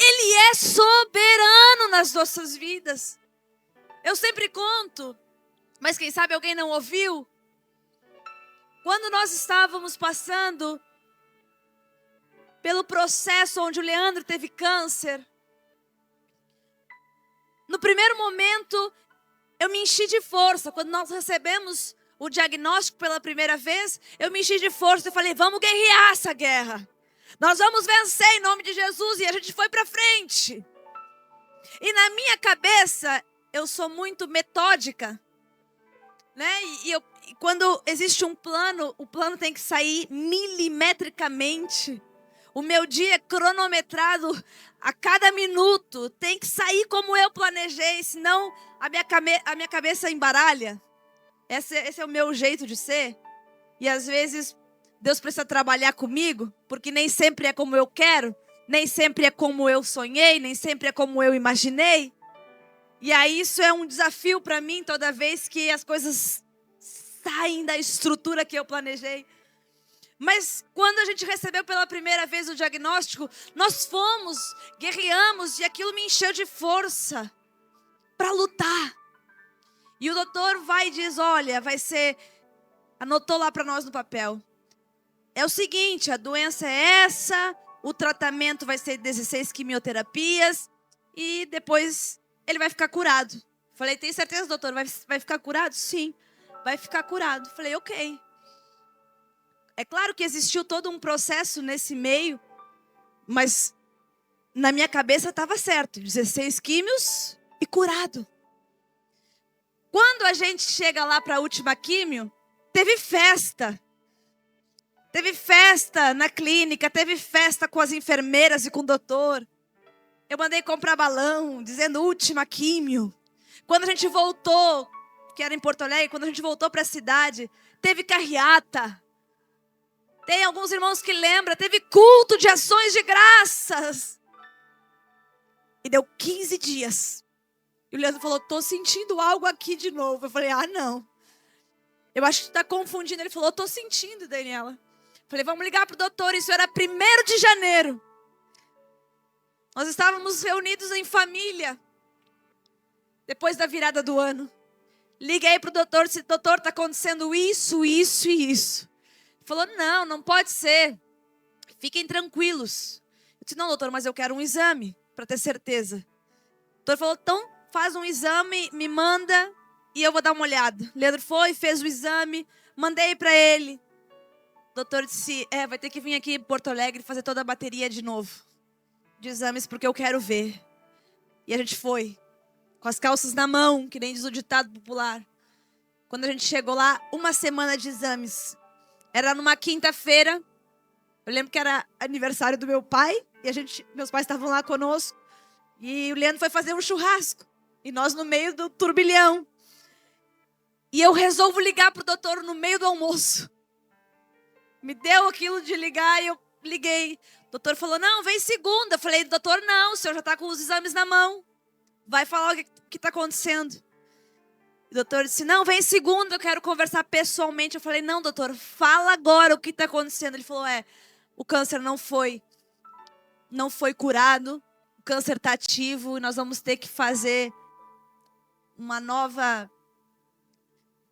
Ele é soberano nas nossas vidas. Eu sempre conto, mas quem sabe alguém não ouviu. Quando nós estávamos passando pelo processo onde o Leandro teve câncer, no primeiro momento eu me enchi de força. Quando nós recebemos o diagnóstico pela primeira vez, eu me enchi de força e falei: vamos guerrear essa guerra. Nós vamos vencer em nome de Jesus. E a gente foi para frente. E na minha cabeça, eu sou muito metódica, né? E quando existe um plano, o plano tem que sair milimetricamente. O meu dia é cronometrado a cada minuto. Tem que sair como eu planejei, senão a minha cabeça embaralha. Esse é o meu jeito de ser. E às vezes Deus precisa trabalhar comigo, porque nem sempre é como eu quero, nem sempre é como eu sonhei, nem sempre é como eu imaginei. E aí isso é um desafio para mim toda vez que as coisas saem da estrutura que eu planejei. Mas quando a gente recebeu pela primeira vez o diagnóstico, nós fomos, guerreamos e aquilo me encheu de força para lutar. E o doutor vai e diz, olha, vai ser... Anotou lá para nós no papel. É o seguinte, a doença é essa, o tratamento vai ser 16 quimioterapias e depois ele vai ficar curado. Falei, tem certeza, doutor? Vai ficar curado? Sim, vai ficar curado. Falei, ok. É claro que existiu todo um processo nesse meio, mas na minha cabeça estava certo. 16 químios e curado. Quando a gente chega lá para a última químio, teve festa. Teve festa na clínica, teve festa com as enfermeiras e com o doutor. Eu mandei comprar balão, dizendo última químio. Quando a gente voltou, que era em Porto Alegre, quando a gente voltou para a cidade, teve carreata. Tem alguns irmãos que lembram, teve culto de ações de graças. E deu 15 dias. E o Leandro falou, estou sentindo algo aqui de novo. Eu falei, não. Eu acho que está confundindo. Ele falou, estou sentindo, Daniela. Falei, vamos ligar para o doutor. Isso era 1º de janeiro. Nós estávamos reunidos em família. Depois da virada do ano. Liguei para o doutor. Disse, doutor, está acontecendo isso, isso e isso. Ele falou, não pode ser. Fiquem tranquilos. Eu disse, não, doutor, mas eu quero um exame. Para ter certeza. O doutor falou, então faz um exame, me manda e eu vou dar uma olhada. Leandro foi, fez o exame, mandei para ele. O doutor disse, vai ter que vir aqui em Porto Alegre fazer toda a bateria de novo. De exames, porque eu quero ver. E a gente foi, com as calças na mão, que nem diz o ditado popular. Quando a gente chegou lá, 1 semana de exames. Era numa quinta-feira. Eu lembro que era aniversário do meu pai. E meus pais estavam lá conosco. E o Leandro foi fazer um churrasco. E nós no meio do turbilhão. E eu resolvo ligar para o doutor no meio do almoço. Me deu aquilo de ligar e eu liguei. O doutor falou, não, vem segunda. Eu falei, doutor, não, o senhor já está com os exames na mão. Vai falar o que está acontecendo. O doutor disse, não, vem segunda, eu quero conversar pessoalmente. Eu falei, não, doutor, fala agora o que está acontecendo. Ele falou, o câncer não foi curado. O câncer está ativo e nós vamos ter que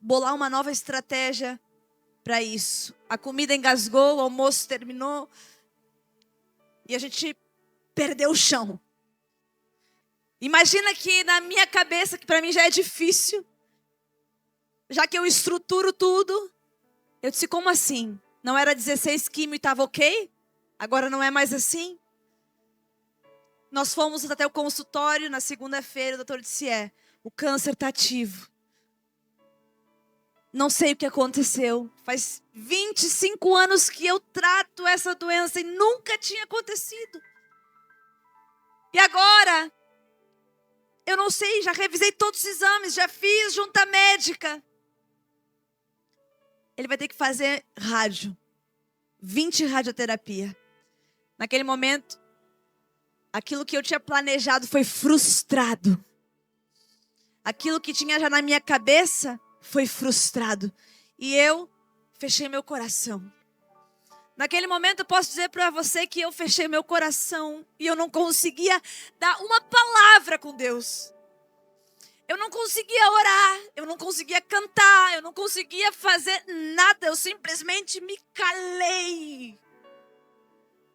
bolar uma nova estratégia para isso. A comida engasgou, o almoço terminou e a gente perdeu o chão. Imagina que na minha cabeça, que para mim já é difícil, já que eu estruturo tudo, eu disse, como assim? Não era 16 químio e estava ok? Agora não é mais assim? Nós fomos até o consultório na segunda-feira, o doutor disse, o câncer está ativo. Não sei o que aconteceu. Faz 25 anos que eu trato essa doença e nunca tinha acontecido. E agora, eu não sei, já revisei todos os exames, já fiz junta médica. Ele vai ter que fazer 20 radioterapia. Naquele momento, aquilo que eu tinha planejado foi frustrado. Aquilo que tinha já na minha cabeça foi frustrado. E eu fechei meu coração. Naquele momento eu posso dizer para você que eu fechei meu coração e eu não conseguia dar uma palavra com Deus. Eu não conseguia orar, eu não conseguia cantar, eu não conseguia fazer nada. Eu simplesmente me calei.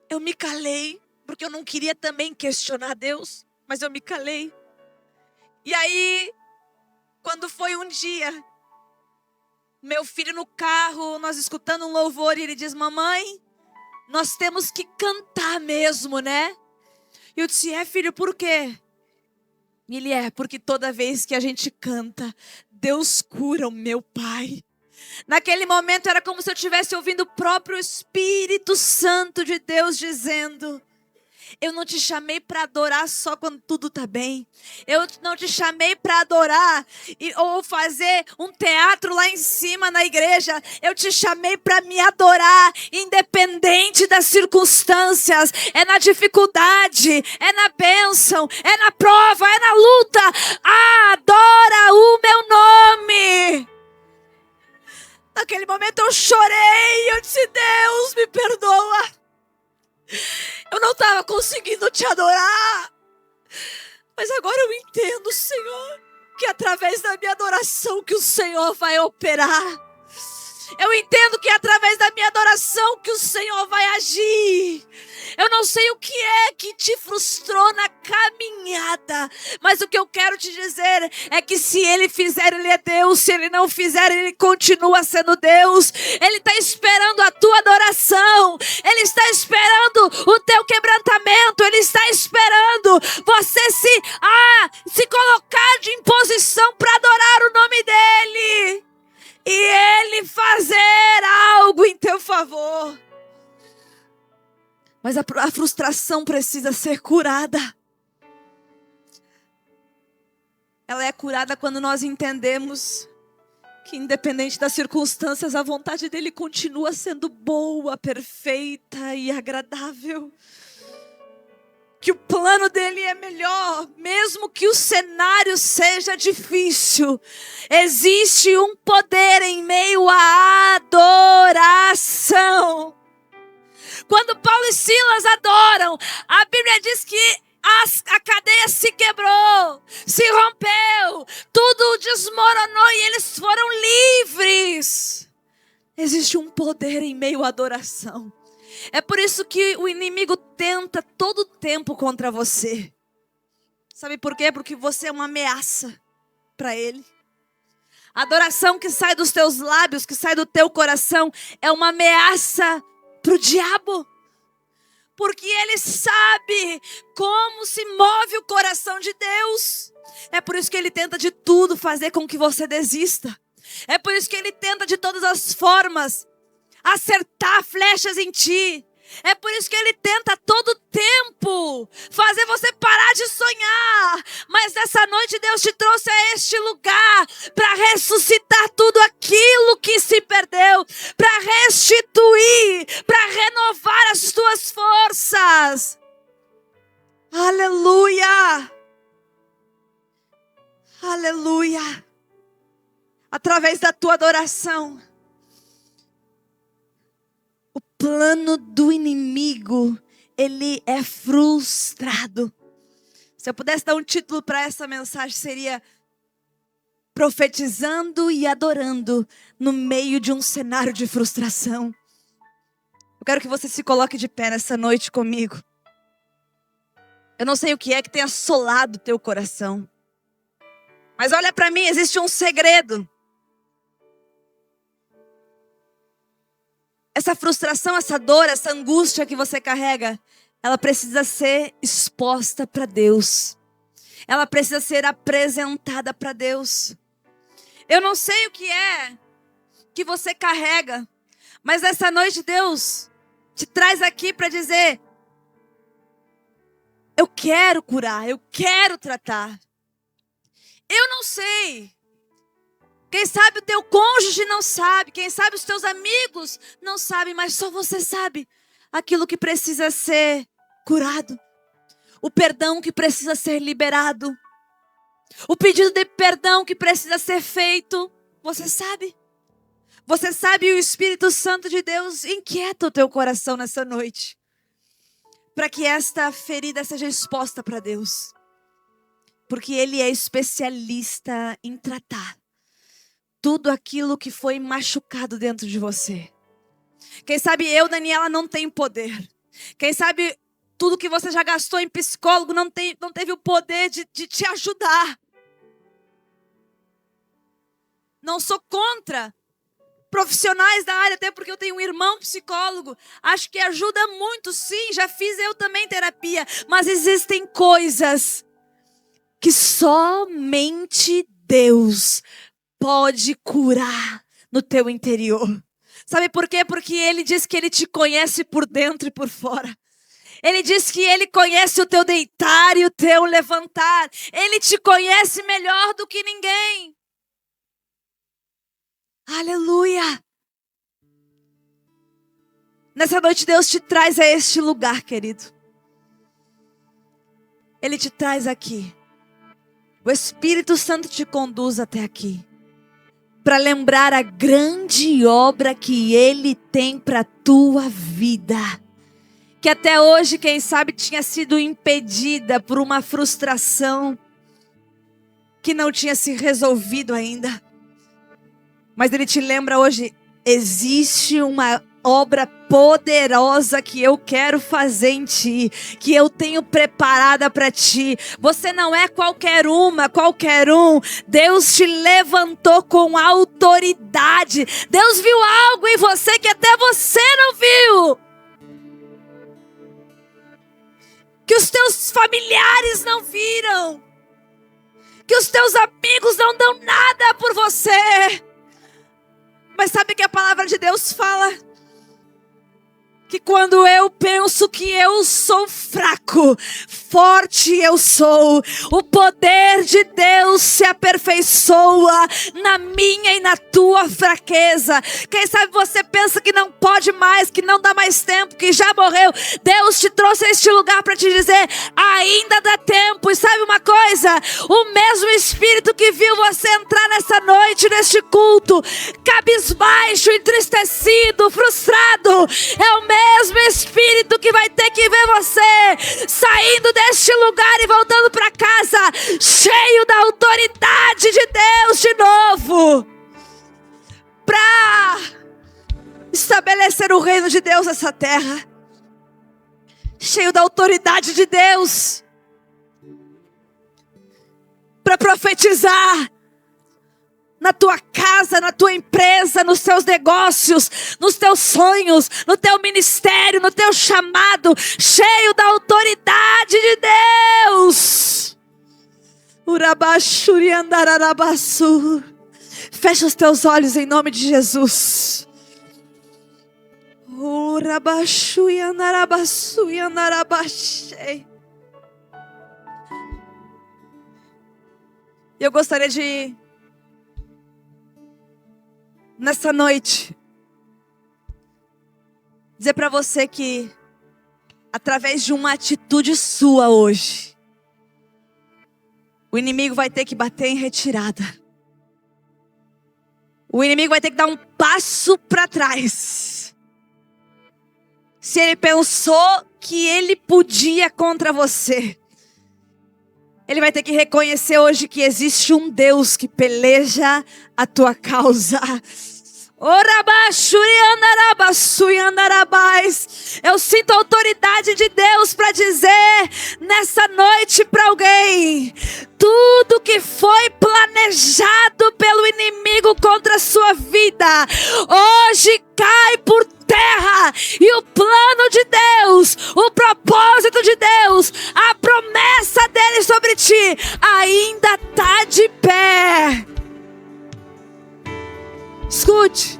Eu me calei. Porque eu não queria também questionar Deus, mas eu me calei. E aí, quando foi um dia, meu filho no carro, nós escutando um louvor, e ele diz, mamãe, nós temos que cantar mesmo, né? E eu disse, filho, por quê? E ele, porque toda vez que a gente canta, Deus cura o meu pai. Naquele momento era como se eu estivesse ouvindo o próprio Espírito Santo de Deus dizendo, eu não te chamei para adorar só quando tudo está bem. Eu não te chamei para adorar ou fazer um teatro lá em cima na igreja. Eu te chamei para me adorar, independente das circunstâncias. É na dificuldade, é na bênção, é na prova, é na luta. Adora o meu nome. Naquele momento eu chorei. Eu disse, Deus, me perdoa. Eu não estava conseguindo te adorar. Mas agora eu entendo, Senhor. que é através da minha adoração que o Senhor vai operar. Eu entendo que é através da minha adoração que o Senhor vai agir. Eu não sei o que é que te frustrou na caminhada, mas o que eu quero te dizer é que se Ele fizer, Ele é Deus. Se Ele não fizer, Ele continua sendo Deus. Ele está esperando a tua adoração. Ele está esperando o teu quebrantamento. Ele está esperando você se colocar de imposição para adorar o nome dEle. E Ele fazer algo em teu favor. Mas a frustração precisa ser curada. Ela é curada quando nós entendemos que, independente das circunstâncias, a vontade dEle continua sendo boa, perfeita e agradável. Que o plano dEle é melhor, mesmo que o cenário seja difícil. Existe um poder em meio à adoração. Quando Paulo e Silas adoram, a Bíblia diz que a cadeia se quebrou, se rompeu, tudo desmoronou e eles foram livres. Existe um poder em meio à adoração. É por isso que o inimigo tenta todo o tempo contra você. Sabe por quê? Porque você é uma ameaça para ele. A adoração que sai dos teus lábios, que sai do teu coração, é uma ameaça para o diabo. Porque ele sabe como se move o coração de Deus. É por isso que ele tenta de tudo fazer com que você desista. É por isso que ele tenta de todas as formas acertar flechas em ti. É por isso que ele tenta todo tempo fazer você parar de sonhar. Mas nessa noite Deus te trouxe a este lugar para ressuscitar tudo aquilo que se perdeu, para restituir, para renovar as tuas forças. Aleluia! Aleluia! Através da tua adoração, o plano do inimigo, ele é frustrado. Se eu pudesse dar um título para essa mensagem, seria Profetizando e Adorando no meio de um cenário de frustração. Eu quero que você se coloque de pé nessa noite comigo. Eu não sei o que é que tem assolado o teu coração. Mas olha para mim, existe um segredo. Essa frustração, essa dor, essa angústia que você carrega, ela precisa ser exposta para Deus. Ela precisa ser apresentada para Deus. Eu não sei o que é que você carrega, mas nessa noite Deus te traz aqui para dizer: eu quero curar, eu quero tratar. Eu não sei. Quem sabe o teu cônjuge não sabe, quem sabe os teus amigos não sabem, mas só você sabe aquilo que precisa ser curado, o perdão que precisa ser liberado, o pedido de perdão que precisa ser feito. Você sabe e o Espírito Santo de Deus inquieta o teu coração nessa noite, para que esta ferida seja exposta para Deus, porque Ele é especialista em tratar tudo aquilo que foi machucado dentro de você. Quem sabe eu, Daniela, não tenho poder. Quem sabe tudo que você já gastou em psicólogo não teve o poder de te ajudar. Não sou contra profissionais da área, até porque eu tenho um irmão psicólogo. Acho que ajuda muito, sim. Já fiz eu também terapia. Mas existem coisas que somente Deus pode curar no teu interior. Sabe por quê? Porque Ele diz que Ele te conhece por dentro e por fora. Ele diz que Ele conhece o teu deitar e o teu levantar. Ele te conhece melhor do que ninguém. Aleluia! Nessa noite Deus te traz a este lugar, querido. Ele te traz aqui. O Espírito Santo te conduz até aqui, para lembrar a grande obra que Ele tem para a tua vida. Que até hoje, quem sabe, tinha sido impedida por uma frustração. que não tinha se resolvido ainda. Mas Ele te lembra hoje, existe uma obra poderosa que eu quero fazer em ti, que eu tenho preparada para ti. Você não é qualquer um. Deus te levantou com autoridade. Deus viu algo em você que até você não viu. Que os teus familiares não viram. Que os teus amigos não dão nada por você. Mas sabe que a palavra de Deus fala? Que quando eu penso que eu sou fraco, forte eu sou. O poder de Deus se aperfeiçoa na minha e na tua fraqueza. Quem sabe você pensa que não pode mais, que não dá mais tempo, que já morreu. Deus te trouxe a este lugar para te dizer, ainda dá tempo. E sabe uma coisa? O mesmo Espírito que viu você entrar nessa noite, neste culto, cabisbaixo, entristecido, frustrado, é o mesmo Espírito que vai ter que ver você saindo deste lugar e voltando para casa, cheio da autoridade de Deus de novo, para estabelecer o reino de Deus nessa terra, cheio da autoridade de Deus, para profetizar na tua casa, na tua empresa, nos teus negócios, nos teus sonhos, no teu ministério, no teu chamado, cheio da autoridade de Deus. Urabashuri andararabasu. Fecha os teus olhos em nome de Jesus. Urabashuri andarabasu andarabashei. Eu gostaria de, nessa noite, dizer para você que através de uma atitude sua hoje, o inimigo vai ter que bater em retirada. O inimigo vai ter que dar um passo para trás. Se ele pensou que ele podia contra você, ele vai ter que reconhecer hoje que existe um Deus que peleja a tua causa. Eu sinto a autoridade de Deus para dizer nessa noite para alguém: tudo que foi planejado pelo inimigo contra a sua vida, hoje cai por terra. E o plano de Deus, o propósito de Deus, a promessa dele sobre ti ainda está de pé. Escute,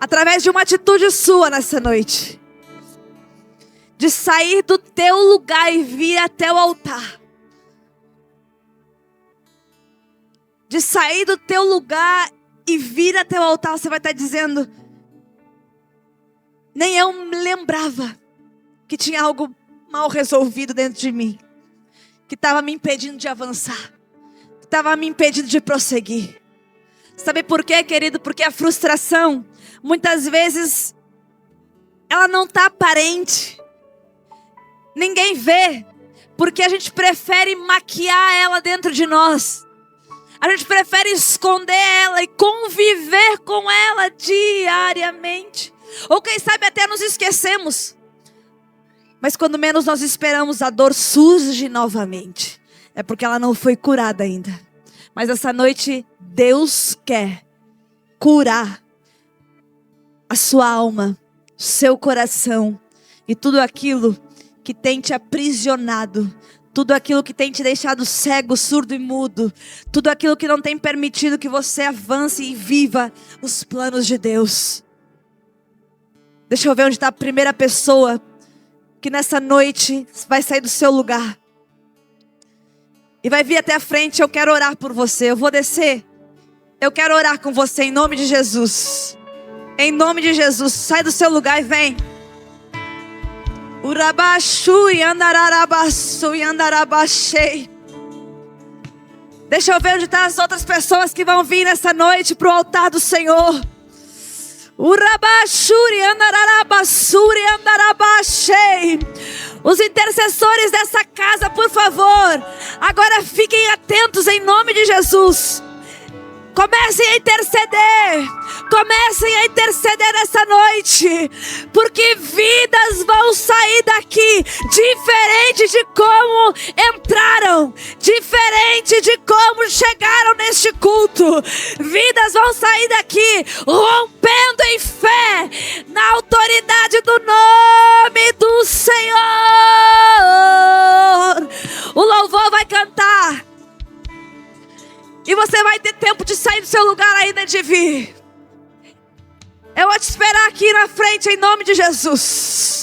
através de uma atitude sua nessa noite, de sair do teu lugar e vir até o altar, de sair do teu lugar e vir até o altar, você vai estar dizendo: nem eu me lembrava que tinha algo mal resolvido dentro de mim, que estava me impedindo de avançar, que estava me impedindo de prosseguir. Sabe por quê, querido? Porque a frustração, muitas vezes, ela não está aparente. Ninguém vê, porque a gente prefere maquiar ela dentro de nós. A gente prefere esconder ela e conviver com ela diariamente. Ou quem sabe até nos esquecemos. Mas quando menos nós esperamos, a dor surge novamente. É porque ela não foi curada ainda. Mas essa noite, Deus quer curar a sua alma, seu coração e tudo aquilo que tem te aprisionado, tudo aquilo que tem te deixado cego, surdo e mudo, tudo aquilo que não tem permitido que você avance e viva os planos de Deus. Deixa eu ver onde está a primeira pessoa que nessa noite vai sair do seu lugar e vai vir até a frente. Eu quero orar por você. Eu vou descer. Eu quero orar com você em nome de Jesus. Em nome de Jesus. Sai do seu lugar e vem. Urabashui andararabasui andarabashei. Deixa eu ver onde estão as outras pessoas que vão vir nessa noite para o altar do Senhor. Urabashuri andararabasuri andarabashei. Os intercessores dessa casa, por favor, Agora fiquem atentos em nome de Jesus. Comecem a interceder. Comecem a interceder essa noite. Porque vidas vão sair daqui diferente de como entraram. Diferente de como chegaram neste culto. Vidas vão sair daqui rompendo em fé. Na autoridade do nome do Senhor. O louvor vai cantar. E você vai ter tempo de sair do seu lugar ainda de vir. Eu vou te esperar aqui na frente em nome de Jesus.